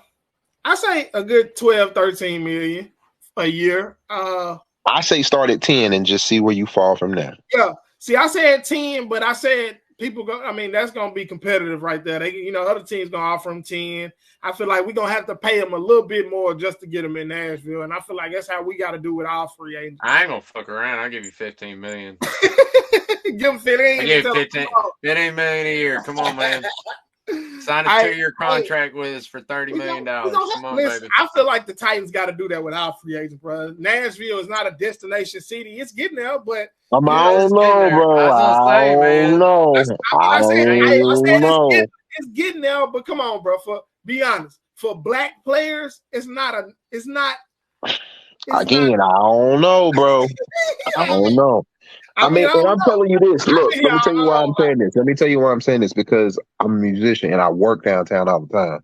[SPEAKER 5] say a good 12-13 million a year.
[SPEAKER 6] I say start at 10 and just see where you fall from there.
[SPEAKER 5] Yeah. See, I said 10, but I said that's gonna be competitive right there. Other teams gonna offer him 10. I feel like we're gonna have to pay him a little bit more just to get him in Nashville. And I feel like that's how we gotta do with our free agents.
[SPEAKER 4] I ain't gonna fuck around. I'll give you $15 million.
[SPEAKER 5] Give him 15.
[SPEAKER 4] I give you $15 million a year. Come on, man. Sign a 2-year contract with us for $30 million. Come on, baby.
[SPEAKER 5] I feel like the Titans got to do that with our free agents, bro. Nashville is not a destination city. It's getting there, but
[SPEAKER 6] I don't know, bro. I don't know.
[SPEAKER 5] I said it's getting there, but come on, bro. Be honest, for black players, it's not.
[SPEAKER 6] Again, I don't know, bro. I don't know. I'm telling you this. Look, let me tell you why I'm saying this. Let me tell you why I'm saying this, because I'm a musician and I work downtown all the time.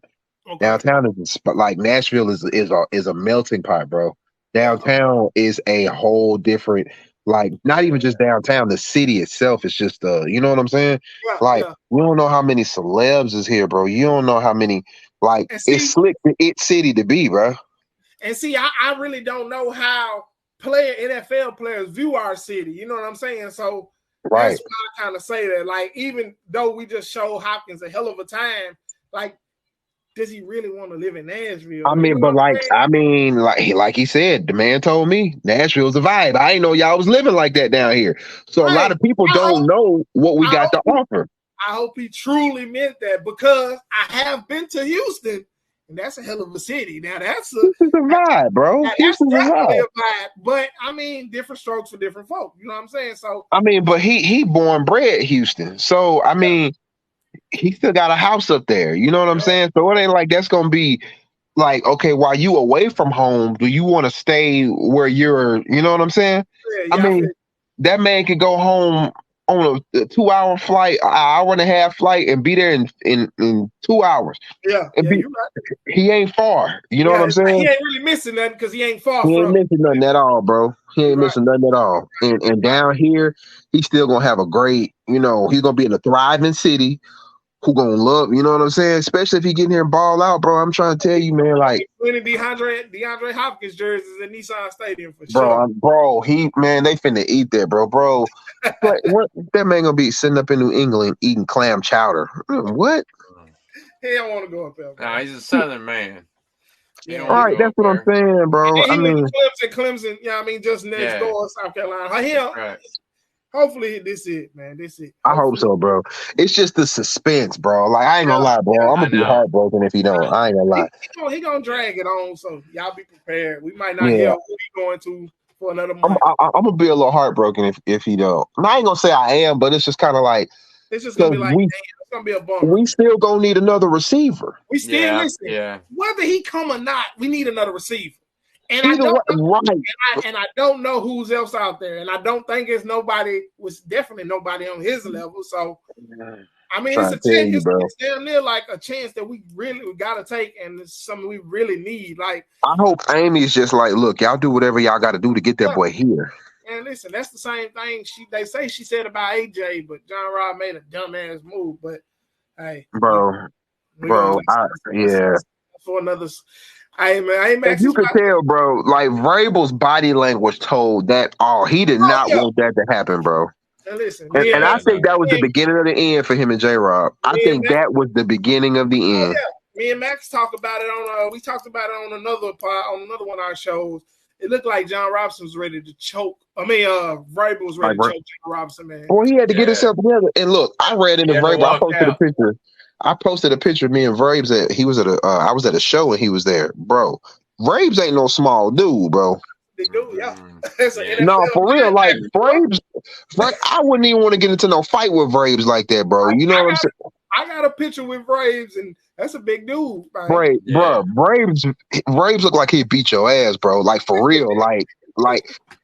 [SPEAKER 6] Okay. Downtown is like Nashville is a melting pot, bro. Downtown is a whole different, like, not even just downtown. The city itself is just you know what I'm saying? We don't know how many celebs is here, bro. You don't know how many. Like, it's slick for it city to be, bro.
[SPEAKER 5] And see, I really don't know how NFL players view our city. You know what I'm saying? So that's why I kind of say that. Like, even though we just showed Hopkins a hell of a time, like, does he really want to live in Nashville?
[SPEAKER 6] I mean, like he said, the man told me Nashville's a vibe. I ain't know y'all was living like that down here. So a lot of people don't know what we got to offer.
[SPEAKER 5] I hope he truly meant that, because I have been to Houston, and that's a hell of a city. Now
[SPEAKER 6] this is a vibe, bro. Houston's a vibe.
[SPEAKER 5] But I mean, different strokes for different folk. You know what I'm saying? So
[SPEAKER 6] I mean, but he born bred Houston. So I mean, he still got a house up there. You know what I'm saying? So it ain't like that's gonna be like, okay, while you away from home, do you want to stay where you're? You know what I'm saying? I mean, that man could go home on a 2-hour flight, an hour and a half flight, and be there in 2 hours.
[SPEAKER 5] You're right.
[SPEAKER 6] He ain't far. You know what I'm saying?
[SPEAKER 5] He ain't really missing nothing, because he ain't far.
[SPEAKER 6] He ain't missing nothing at all, bro. He ain't missing nothing at all. And down here, he's still gonna have a great. He's gonna be in a thriving city. Who gonna love? You know what I'm saying? Especially if he get in here and ball out, bro. I'm trying to tell you, man. Like,
[SPEAKER 5] winning DeAndre Hopkins jerseys in Nissan Stadium for sure.
[SPEAKER 6] Bro, they finna eat that, bro. But that man gonna be sitting up in New England eating clam chowder? What?
[SPEAKER 5] He don't want to go up there.
[SPEAKER 4] Nah, he's a Southern man.
[SPEAKER 6] All right, that's what I'm saying, bro. I mean,
[SPEAKER 5] Clemson. Yeah, I mean, just next door, South Carolina. Hopefully this it, man. This it.
[SPEAKER 6] I hope so, bro. It's just the suspense, bro. Like, I ain't gonna lie, bro. I'm gonna be heartbroken if he don't. I ain't gonna lie.
[SPEAKER 5] He gonna drag it on, so y'all be prepared. We might not hear who he going to for another month.
[SPEAKER 6] I'm gonna be a little heartbroken if he don't. I ain't gonna say I am, but it's just kind of like,
[SPEAKER 5] it's just gonna be like, it's gonna be a bummer.
[SPEAKER 6] We still gonna need another receiver.
[SPEAKER 5] We still listen.
[SPEAKER 4] Yeah.
[SPEAKER 5] Whether he come or not, we need another receiver. And I don't know who's else out there, and I don't think it's nobody. Was definitely nobody on his level. So, I mean, it's a chance. It's damn near like a chance that we got to take, and it's something we really need. Like,
[SPEAKER 6] I hope Amy's just like, look, y'all do whatever y'all got to do to get that boy here.
[SPEAKER 5] And listen, that's the same thing they say she said about AJ, but John Robb made a dumbass move. But hey,
[SPEAKER 6] bro,
[SPEAKER 5] for another.
[SPEAKER 6] If you could tell, bro, like Vrabel's body language told that he did not want that to happen, bro.
[SPEAKER 5] And listen,
[SPEAKER 6] And I think that was the beginning of the end for him and J-Rob. I think that was the beginning of the end.
[SPEAKER 5] Yeah. Me and Max talked about it on. We talked about it on another one of our shows. It looked like John Robinson was ready to choke. I mean, Vrabel was ready to choke John Robinson, man.
[SPEAKER 6] Well, he had to get himself together. And look, I read in the Vrabel. I posted a picture. I posted a picture of me and Vrabes that he was at a. I was at a show and he was there, bro. Vrabes ain't no small dude, bro.
[SPEAKER 5] Big dude, yeah.
[SPEAKER 6] No, for real, like Vrabes. I wouldn't even want to get into no fight with Vrabes like that, bro. You know what I'm saying?
[SPEAKER 5] I got a picture with Vrabes, and that's a big dude.
[SPEAKER 6] Bro, Vrabes look like he'd beat your ass, bro. Like for real, like,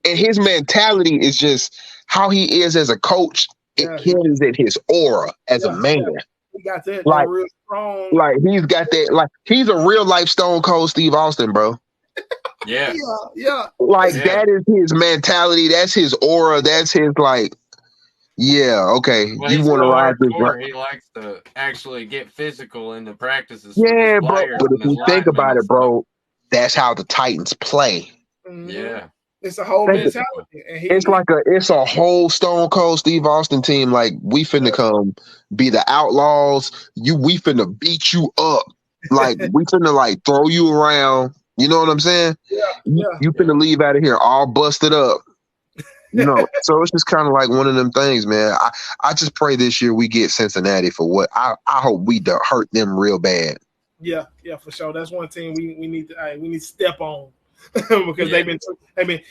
[SPEAKER 6] and his mentality is just how he is as a coach. It carries in his aura as a man.
[SPEAKER 5] Yeah. He got that real strong.
[SPEAKER 6] Like he's got that. Like he's a real life Stone Cold Steve Austin, bro.
[SPEAKER 4] Yeah.
[SPEAKER 6] That is his mentality. That's his aura. That's his like. Yeah, okay.
[SPEAKER 4] Well,
[SPEAKER 6] you want to ride this?
[SPEAKER 4] He likes to actually get physical in the practices.
[SPEAKER 6] Yeah, bro. But if you think about it, bro, that's how the Titans play.
[SPEAKER 5] Mm-hmm.
[SPEAKER 4] Yeah,
[SPEAKER 5] it's a whole mentality.
[SPEAKER 6] It's a whole Stone Cold Steve Austin team. Like we finna come be the Outlaws. We finna beat you up. Like we finna like throw you around. You know what I'm saying? You finna leave out of here all busted up. You know, so it's just kind of like one of them things, man. I just pray this year we get Cincinnati for what I hope we don't hurt them real bad.
[SPEAKER 5] Yeah, for sure. That's one team we need to step on because they've been. But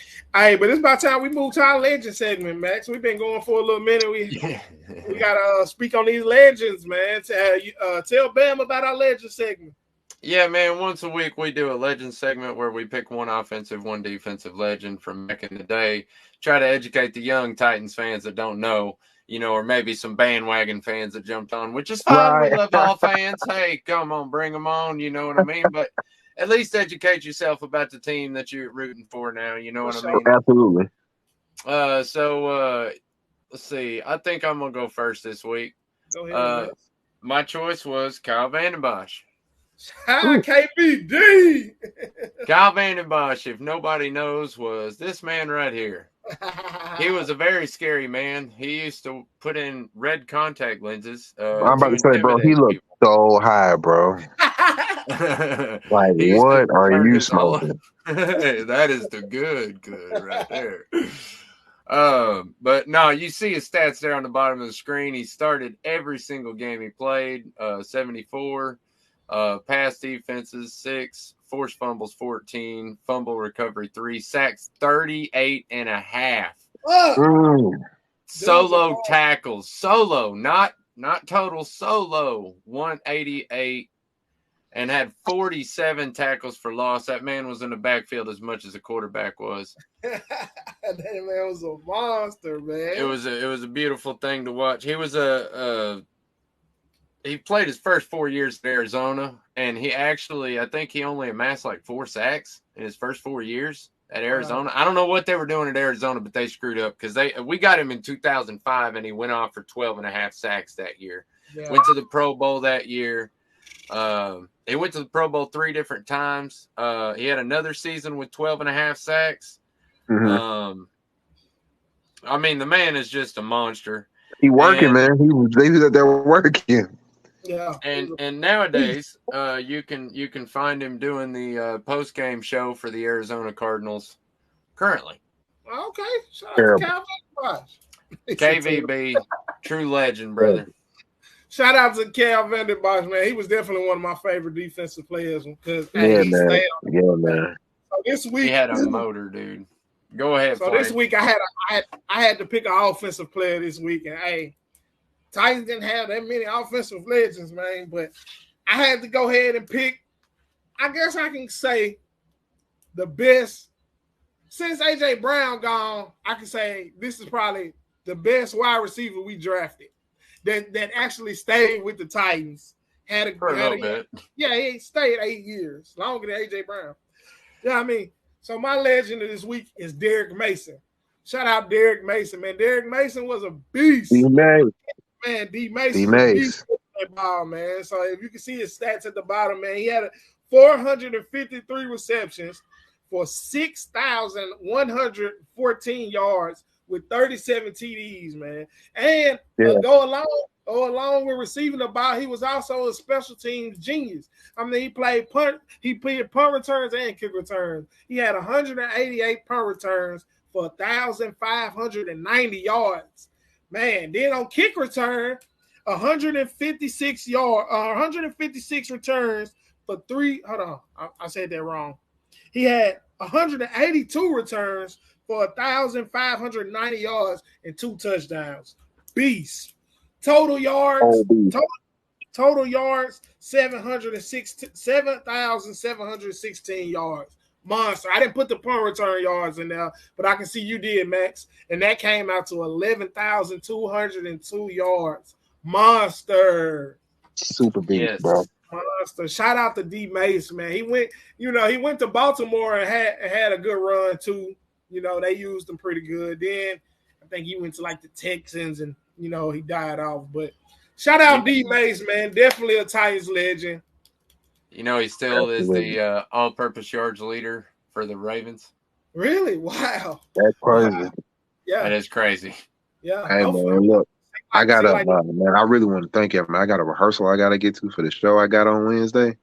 [SPEAKER 5] it's about time we move to our legend segment, Max. We've been going for a little minute. We gotta speak on these legends, man. Tell Bam about our legend segment.
[SPEAKER 4] Yeah, man. Once a week we do a legend segment where we pick one offensive, one defensive legend from back in the day. Try to educate the young Titans fans that don't know, or maybe some bandwagon fans that jumped on, which is fine. Right. We love all fans. Hey, come on, bring them on. You know what I mean? But at least educate yourself about the team that you're rooting for now. You know what I mean?
[SPEAKER 6] Absolutely.
[SPEAKER 4] So let's see. I think I'm going to go first this week.
[SPEAKER 5] Go ahead.
[SPEAKER 4] My choice was Kyle Vanden Bosch.
[SPEAKER 5] KVD.
[SPEAKER 4] Kyle Vanden Bosch, if nobody knows, was this man right here. He was a very scary man. He used to put in red contact lenses.
[SPEAKER 6] I'm about to say, bro, he looked so high, bro. Like, what are you smoking?
[SPEAKER 4] That is the good right there. But no, you see his stats there on the bottom of the screen. He started every single game he played, 74. Pass defenses 6, forced fumbles 14, fumble recovery 3, sacks 38.5. Solo tackles, not total, solo 188, and had 47 tackles for loss. That man was in the backfield as much as the quarterback was.
[SPEAKER 5] That man was a monster, man.
[SPEAKER 4] It was a beautiful thing to watch. He was he played his first 4 years at Arizona, and I think he only amassed like 4 sacks in his first 4 years at Arizona. I don't know what they were doing at Arizona, but they screwed up because we got him in 2005, and he went off for 12.5 sacks that year. Yeah. Went to the Pro Bowl that year. He went to the Pro Bowl 3 different times. He had another season with 12.5 sacks.
[SPEAKER 6] Mm-hmm.
[SPEAKER 4] I mean, the man is just a monster.
[SPEAKER 6] He working, man. They're working.
[SPEAKER 5] Yeah.
[SPEAKER 4] And nowadays, you can find him doing the post game show for the Arizona Cardinals currently.
[SPEAKER 5] Okay. Shout out to Calvin Bosch.
[SPEAKER 4] KVB, true legend, brother.
[SPEAKER 5] Shout out to Kyle Vanden Bosch, man. He was definitely one of my favorite defensive players because
[SPEAKER 6] man.
[SPEAKER 5] So
[SPEAKER 4] this week he had a motor, dude. Go ahead.
[SPEAKER 5] So this week I had to pick an offensive player this week, and Titans didn't have that many offensive legends, man. But I had to go ahead and pick. I guess I can say the best since AJ Brown gone. I can say this is probably the best wide receiver we drafted that actually stayed with the Titans. He stayed 8 years, longer than AJ Brown. You know what I mean? So my legend of this week is Derrick Mason. Shout out Derrick Mason, man. Derrick Mason was a beast.
[SPEAKER 6] D Mason
[SPEAKER 5] was a beast with that ball, man. So if you can see his stats at the bottom, man, he had 453 receptions for 6,114 yards with 37 TDs, man. And
[SPEAKER 6] Yeah.
[SPEAKER 5] go along with receiving the ball, he was also a special teams genius. I mean, he played punt returns and kick returns. He had 188 punt returns for 1,590 yards. Man, then on kick return, 156 returns for three. Hold on, I said that wrong. He had 182 returns for 1,590 yards and 2 touchdowns. Beast. Total yards. Total yards 7,716 yards. Monster. I didn't put the punt return yards in there, but I can see you did, Max. And that came out to 11,202 yards. Monster.
[SPEAKER 6] Super beast, bro.
[SPEAKER 5] Monster. Shout out to D Mace, man. He went to Baltimore and had a good run too. They used him pretty good. Then I think he went to like the Texans and he died off. But shout out D Mace, man. Definitely a Titans legend.
[SPEAKER 4] He still is the all-purpose yards leader for the Ravens.
[SPEAKER 5] Really? Wow.
[SPEAKER 6] That's crazy.
[SPEAKER 5] Wow. Yeah.
[SPEAKER 4] That is crazy.
[SPEAKER 5] Yeah.
[SPEAKER 6] Hey, man, look. I got man, I really want to thank you, man. I got a rehearsal I got to get to for the show I got on Wednesday.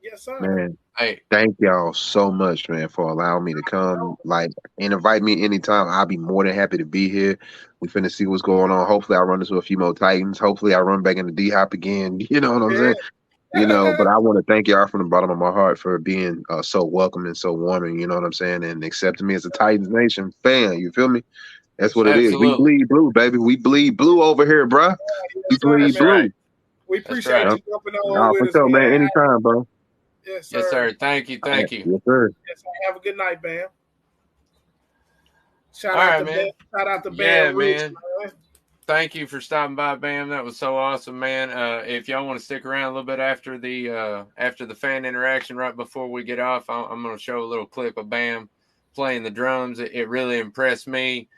[SPEAKER 5] Yes, sir.
[SPEAKER 6] Man,
[SPEAKER 4] hey,
[SPEAKER 6] thank y'all so much, man, for allowing me to come, and invite me anytime. I'll be more than happy to be here. We finna see what's going on. Hopefully, I run into a few more Titans. Hopefully, I run back into D-Hop again. You know what I'm saying? But I want to thank y'all from the bottom of my heart for being so welcoming, so warming, you know what I'm saying, and accepting me as a Titans Nation fan. You feel me? That's what it is. We bleed blue, baby. We bleed blue over here, bro. We bleed blue.
[SPEAKER 5] Right. We appreciate you jumping on with us,
[SPEAKER 6] man. Man. Anytime, bro.
[SPEAKER 5] Yes, sir.
[SPEAKER 4] Yes, sir. Thank you. Thank you.
[SPEAKER 6] Yes, sir.
[SPEAKER 5] Yes, sir. Have a good night, Bam. Shout out to Bam.
[SPEAKER 4] Man. Thank you for stopping by, Bam. That was so awesome, man. If y'all want to stick around a little bit after the fan interaction, right before we get off, I'm going to show a little clip of Bam playing the drums. It really impressed me.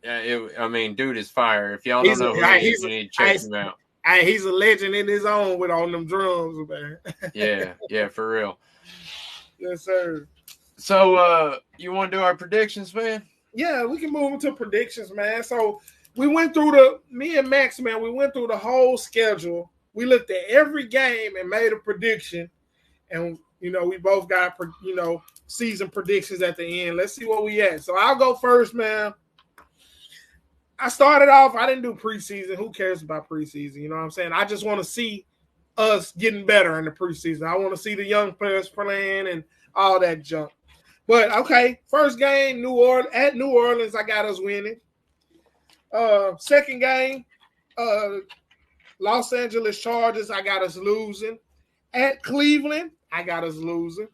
[SPEAKER 4] Dude is fire. If y'all don't know who he is, you need to check him out.
[SPEAKER 5] He's a legend in his own with on them drums, man.
[SPEAKER 4] yeah, for real.
[SPEAKER 5] Yes, sir.
[SPEAKER 4] So, you want to do our predictions, man?
[SPEAKER 5] Yeah, we can move into predictions, man. So, we went through me and Max, man, we went through the whole schedule. We looked at every game and made a prediction. And, we both got, season predictions at the end. Let's see what we at. So I'll go first, man. I started off, I didn't do preseason. Who cares about preseason? You know what I'm saying? I just want to see us getting better in the preseason. I want to see the young players playing and all that junk. But, okay, first game, New Orleans, I got us winning. Second game, Los Angeles Chargers, I got us losing. At Cleveland, I got us losing.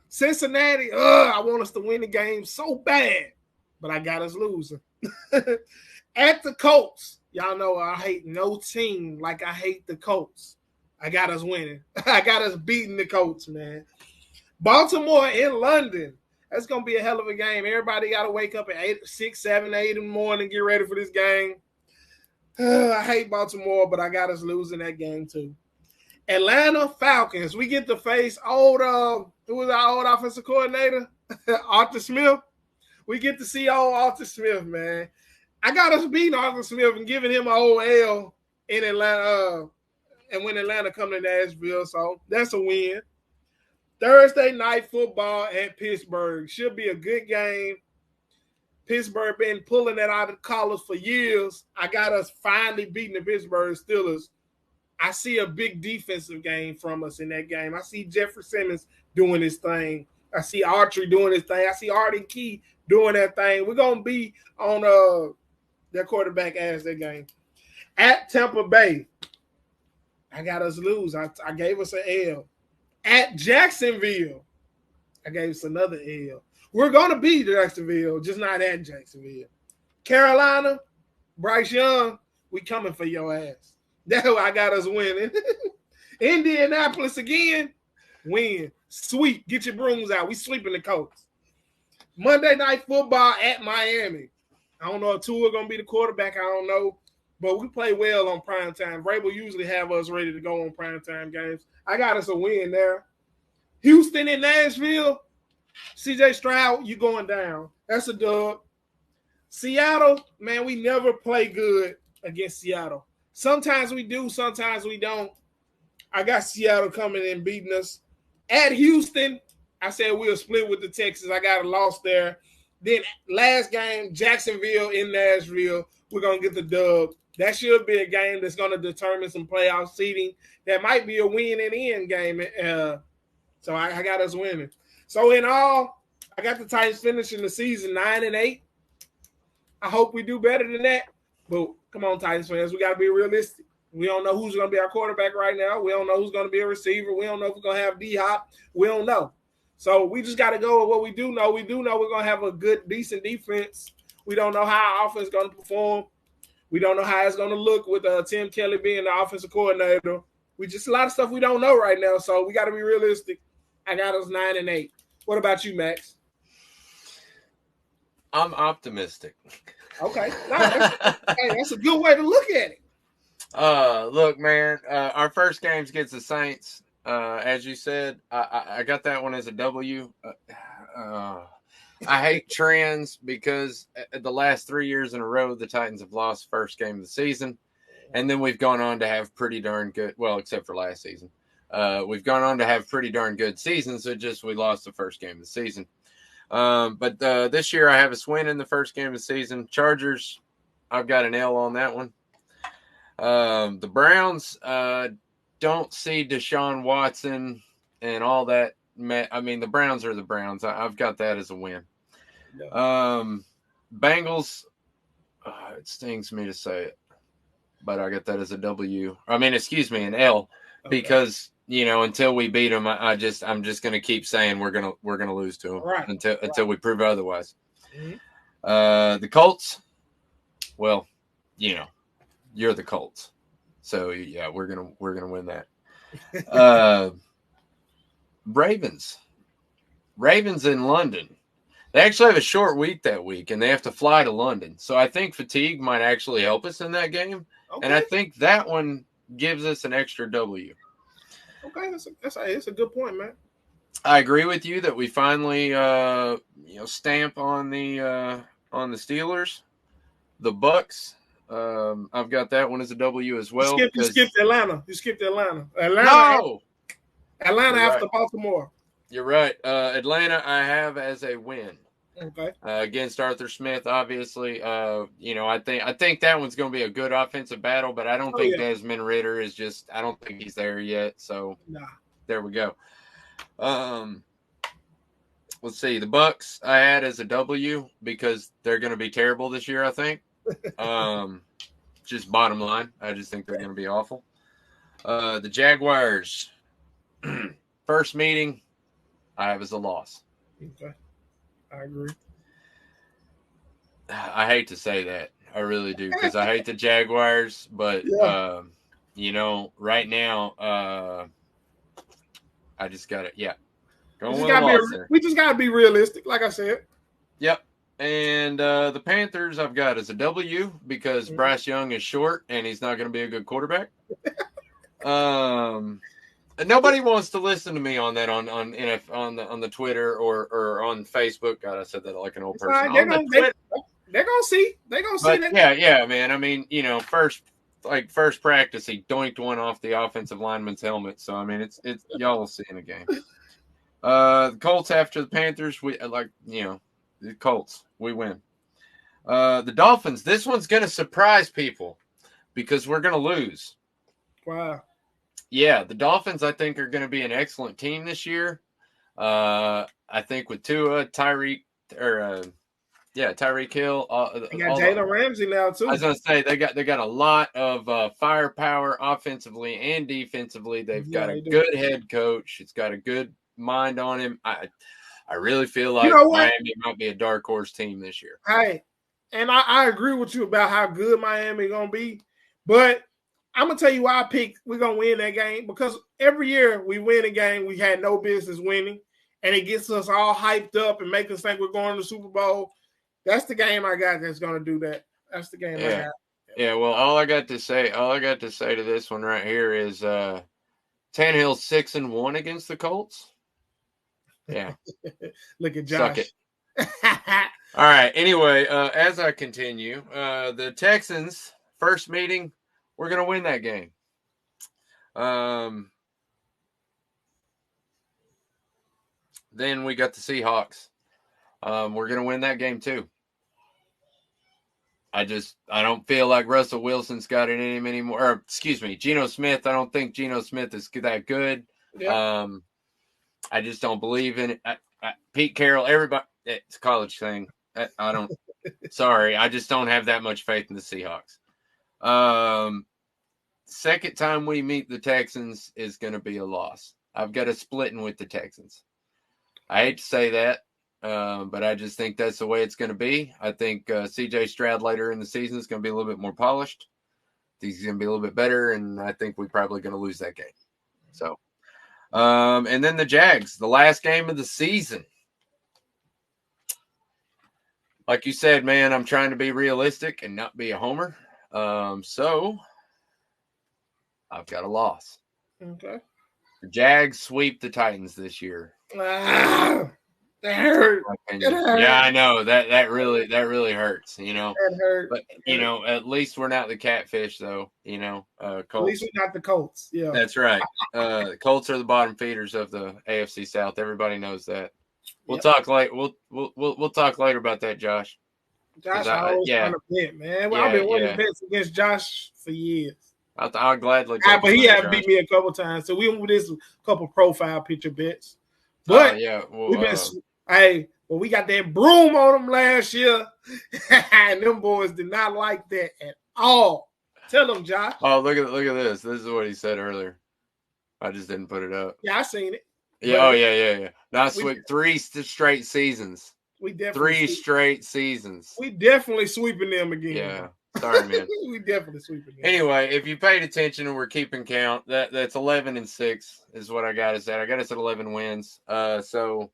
[SPEAKER 5] Cincinnati, I want us to win the game so bad, but I got us losing. At the Colts, y'all know I hate no team like I hate the Colts. I got us winning. I got us beating the Colts, man. Baltimore in London. That's going to be a hell of a game. Everybody got to wake up at 6, 7, 8 in the morning and get ready for this game. I hate Baltimore, but I got us losing that game too. Atlanta Falcons. We get to face who was our old offensive coordinator? Arthur Smith. We get to see old Arthur Smith, man. I got us beating Arthur Smith and giving him an old L in Atlanta. And when Atlanta come to Nashville, so that's a win. Thursday night football at Pittsburgh. Should be a good game. Pittsburgh been pulling that out of college for years. I got us finally beating the Pittsburgh Steelers. I see a big defensive game from us in that game. I see Jeffrey Simmons doing his thing. I see Archery doing his thing. I see Artie Key doing that thing. We're going to be on their quarterback ass that game. At Tampa Bay, I got us lose. I gave us an L. At Jacksonville, I gave us another L. We're going to beat Jacksonville, just not at Jacksonville. Carolina, Bryce Young, we coming for your ass. That's why I got us winning. Indianapolis again, win. Sweep. Get your brooms out. We sweeping the Colts. Monday Night Football at Miami. I don't know if Tua going to be the quarterback. I don't know. But we play well on primetime. Vrabel usually have us ready to go on primetime games. I got us a win there. Houston and Nashville. CJ Stroud, you going down. That's a dub. Seattle, man, we never play good against Seattle. Sometimes we do, sometimes we don't. I got Seattle coming and beating us. At Houston, I said we'll split with the Texans. I got a loss there. Then last game, Jacksonville in Nashville. We're going to get the dub. That should be a game that's going to determine some playoff seeding. That might be a win and end game. So I got us winning. So in all, I got the Titans finishing the season 9-8. I hope we do better than that. But come on, Titans fans, we got to be realistic. We don't know who's going to be our quarterback right now. We don't know who's going to be a receiver. We don't know if we're going to have D-Hop. We don't know. So we just got to go with what we do know. We do know we're going to have a good, decent defense. We don't know how our offense is going to perform. We don't know how it's going to look with Tim Kelly being the offensive coordinator. We just a lot of stuff we don't know right now. So we got to be realistic. I got us 9-8. What about you, Max?
[SPEAKER 4] I'm optimistic.
[SPEAKER 5] Okay. That's a good way to look at it.
[SPEAKER 4] Look, man, our first game's against the Saints. As you said, I got that one as a W. I hate trends because the last 3 years in a row, the Titans have lost first game of the season. And then we've gone on to have pretty darn good, well, except for last season. We've gone on to have pretty darn good seasons. So just we lost the first game of the season. But this year I have us win in the first game of the season. Chargers, I've got an L on that one. The Browns don't see Deshaun Watson and all that. I mean, the Browns are the Browns. I've got that as a win. Bengals, it stings me to say it, but I got that as a W. I mean, excuse me, an L, because until we beat them, I'm just going to keep saying we're gonna lose to them until we prove otherwise. Mm-hmm. The Colts, well, you're the Colts, so yeah, we're gonna win that. Ravens in London. They actually have a short week that week, and they have to fly to London. So I think fatigue might actually help us in that game, and I think that one gives us an extra W.
[SPEAKER 5] Okay, that's a good point, man.
[SPEAKER 4] I agree with you that we finally stamp on the Steelers, the Bucks. I've got that one as a W as well.
[SPEAKER 5] You skipped Atlanta.
[SPEAKER 4] No.
[SPEAKER 5] Atlanta after Baltimore.
[SPEAKER 4] You're right. Atlanta I have as a win.
[SPEAKER 5] Okay.
[SPEAKER 4] Against Arthur Smith, obviously. I think that one's going to be a good offensive battle, but I don't think Desmond Ridder is just. I don't think he's there yet. So There we go. Let's see. The Bucks I had as a W because they're going to be terrible this year. I think. Just bottom line, I just think they're going to be awful. The Jaguars, first meeting, I have as a loss.
[SPEAKER 5] Okay, I agree.
[SPEAKER 4] I hate to say that, I really do, because I hate the Jaguars, but right now, I just got it. Yeah,
[SPEAKER 5] we just got to be realistic, like I said.
[SPEAKER 4] Yep. And the Panthers I've got as a W because Bryce Young is short and he's not going to be a good quarterback. Nobody wants to listen to me on that on the Twitter or on Facebook. God, I said that like an old person.
[SPEAKER 5] They're gonna see. They're gonna see that.
[SPEAKER 4] Yeah, man. I mean, first practice he doinked one off the offensive lineman's helmet. So I mean, it's y'all will see in the game. The Colts after the Panthers, the Colts, we win. The Dolphins, this one's going to surprise people because we're going to lose.
[SPEAKER 5] Wow.
[SPEAKER 4] Yeah, the Dolphins, I think, are going to be an excellent team this year. I think with Tua, Tyreek Hill. They got
[SPEAKER 5] Jalen Ramsey now too.
[SPEAKER 4] I was going to say they got a lot of firepower offensively and defensively. They've got a good head coach. It's got a good mind on him. I really feel like Miami might be a dark horse team this year.
[SPEAKER 5] Hey, and I agree with you about how good Miami going to be. But I'm going to tell you why I picked we're going to win that game. Because every year we win a game we had no business winning. And it gets us all hyped up and make us think we're going to the Super Bowl. That's the game I got that's going to do that. That's the game I got.
[SPEAKER 4] Yeah, well, all I got to say to this one right here is Tannehill's 6-1 against the Colts. Yeah.
[SPEAKER 5] Look at Josh.
[SPEAKER 4] Suck it. All right. Anyway, as I continue, the Texans first meeting, we're gonna win that game. Then we got the Seahawks. We're gonna win that game too. I don't feel like Russell Wilson's got it in him anymore. Or, excuse me, Geno Smith. I don't think Geno Smith is that good.
[SPEAKER 5] Yeah.
[SPEAKER 4] I just don't believe in it. Pete Carroll, everybody, it's a college thing. I don't. Sorry, I just don't have that much faith in the Seahawks. Second time we meet the Texans is going to be a loss. I've got a splitting with the Texans. I hate to say that, but I just think that's the way it's going to be. I think C.J. Stroud later in the season is going to be a little bit more polished. He's going to be a little bit better, and I think we're probably going to lose that game. So, and then the Jags, the last game of the season. Like you said, man, I'm trying to be realistic and not be a homer. So I've got a loss.
[SPEAKER 5] Okay.
[SPEAKER 4] The Jags sweep the Titans this year.
[SPEAKER 5] That hurt.
[SPEAKER 4] Yeah, I know that really hurts. You know,
[SPEAKER 5] that hurt.
[SPEAKER 4] But you know, at least we're not the Catfish, though. You know, Colts.
[SPEAKER 5] At least we're not the Colts. Yeah,
[SPEAKER 4] that's right. Colts are the bottom feeders of the AFC South. Everybody knows that. We'll talk later. We'll talk later about that, Josh.
[SPEAKER 5] Josh, I always trying to bet, man. Well, I've been winning bets against Josh for years.
[SPEAKER 4] I'll gladly.
[SPEAKER 5] But he had beat me a couple times, so we went with this couple profile picture bets. But we got that broom on them last year, and them boys did not like that at all. Tell them, Josh.
[SPEAKER 4] Oh, look at this. This is what he said earlier. I just didn't put it up.
[SPEAKER 5] Yeah, I seen it.
[SPEAKER 4] Yeah. Yeah. Now sweep 3 straight seasons.
[SPEAKER 5] We definitely
[SPEAKER 4] 3 straight seasons.
[SPEAKER 5] We definitely sweeping them again.
[SPEAKER 4] Yeah. Sorry, man.
[SPEAKER 5] We definitely sweeping them.
[SPEAKER 4] Anyway, if you paid attention and we're keeping count, that's 11-6 is what I got us at. I got us at 11 wins. So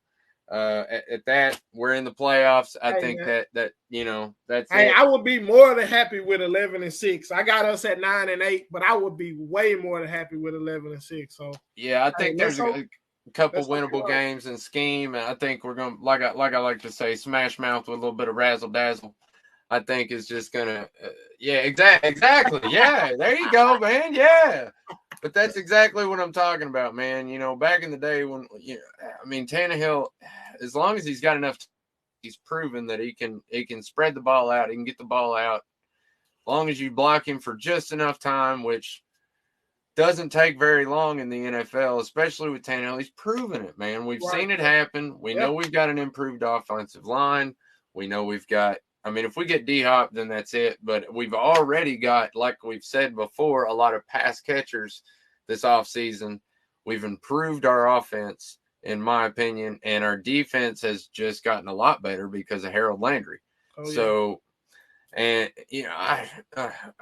[SPEAKER 4] at that, we're in the playoffs. I think that you know that's.
[SPEAKER 5] Hey, I would be more than happy with 11-6. I got us at 9-8, but I would be way more than happy with 11-6. So
[SPEAKER 4] yeah, I think there's a couple winnable games in scheme, and I think we're gonna like I like to say, smash mouth with a little bit of razzle dazzle. I think is just gonna, exactly. Yeah, there you go, man. Yeah, but that's exactly what I'm talking about, man. You know, back in the day when, Tannehill, as long as he's got enough, he's proven that he can spread the ball out. He can get the ball out. As long as you block him for just enough time, which doesn't take very long in the NFL, especially with Tannehill. He's proven it, man. We've seen it happen. We know we've got an improved offensive line. We know we've got. If we get D-Hop, then that's it. But we've already got, like we've said before, a lot of pass catchers this offseason. We've improved our offense, in my opinion, and our defense has just gotten a lot better because of Harold Landry. I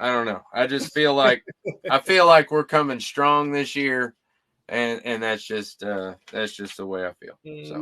[SPEAKER 4] don't know. I just feel like we're coming strong this year, and that's just the way I feel. So.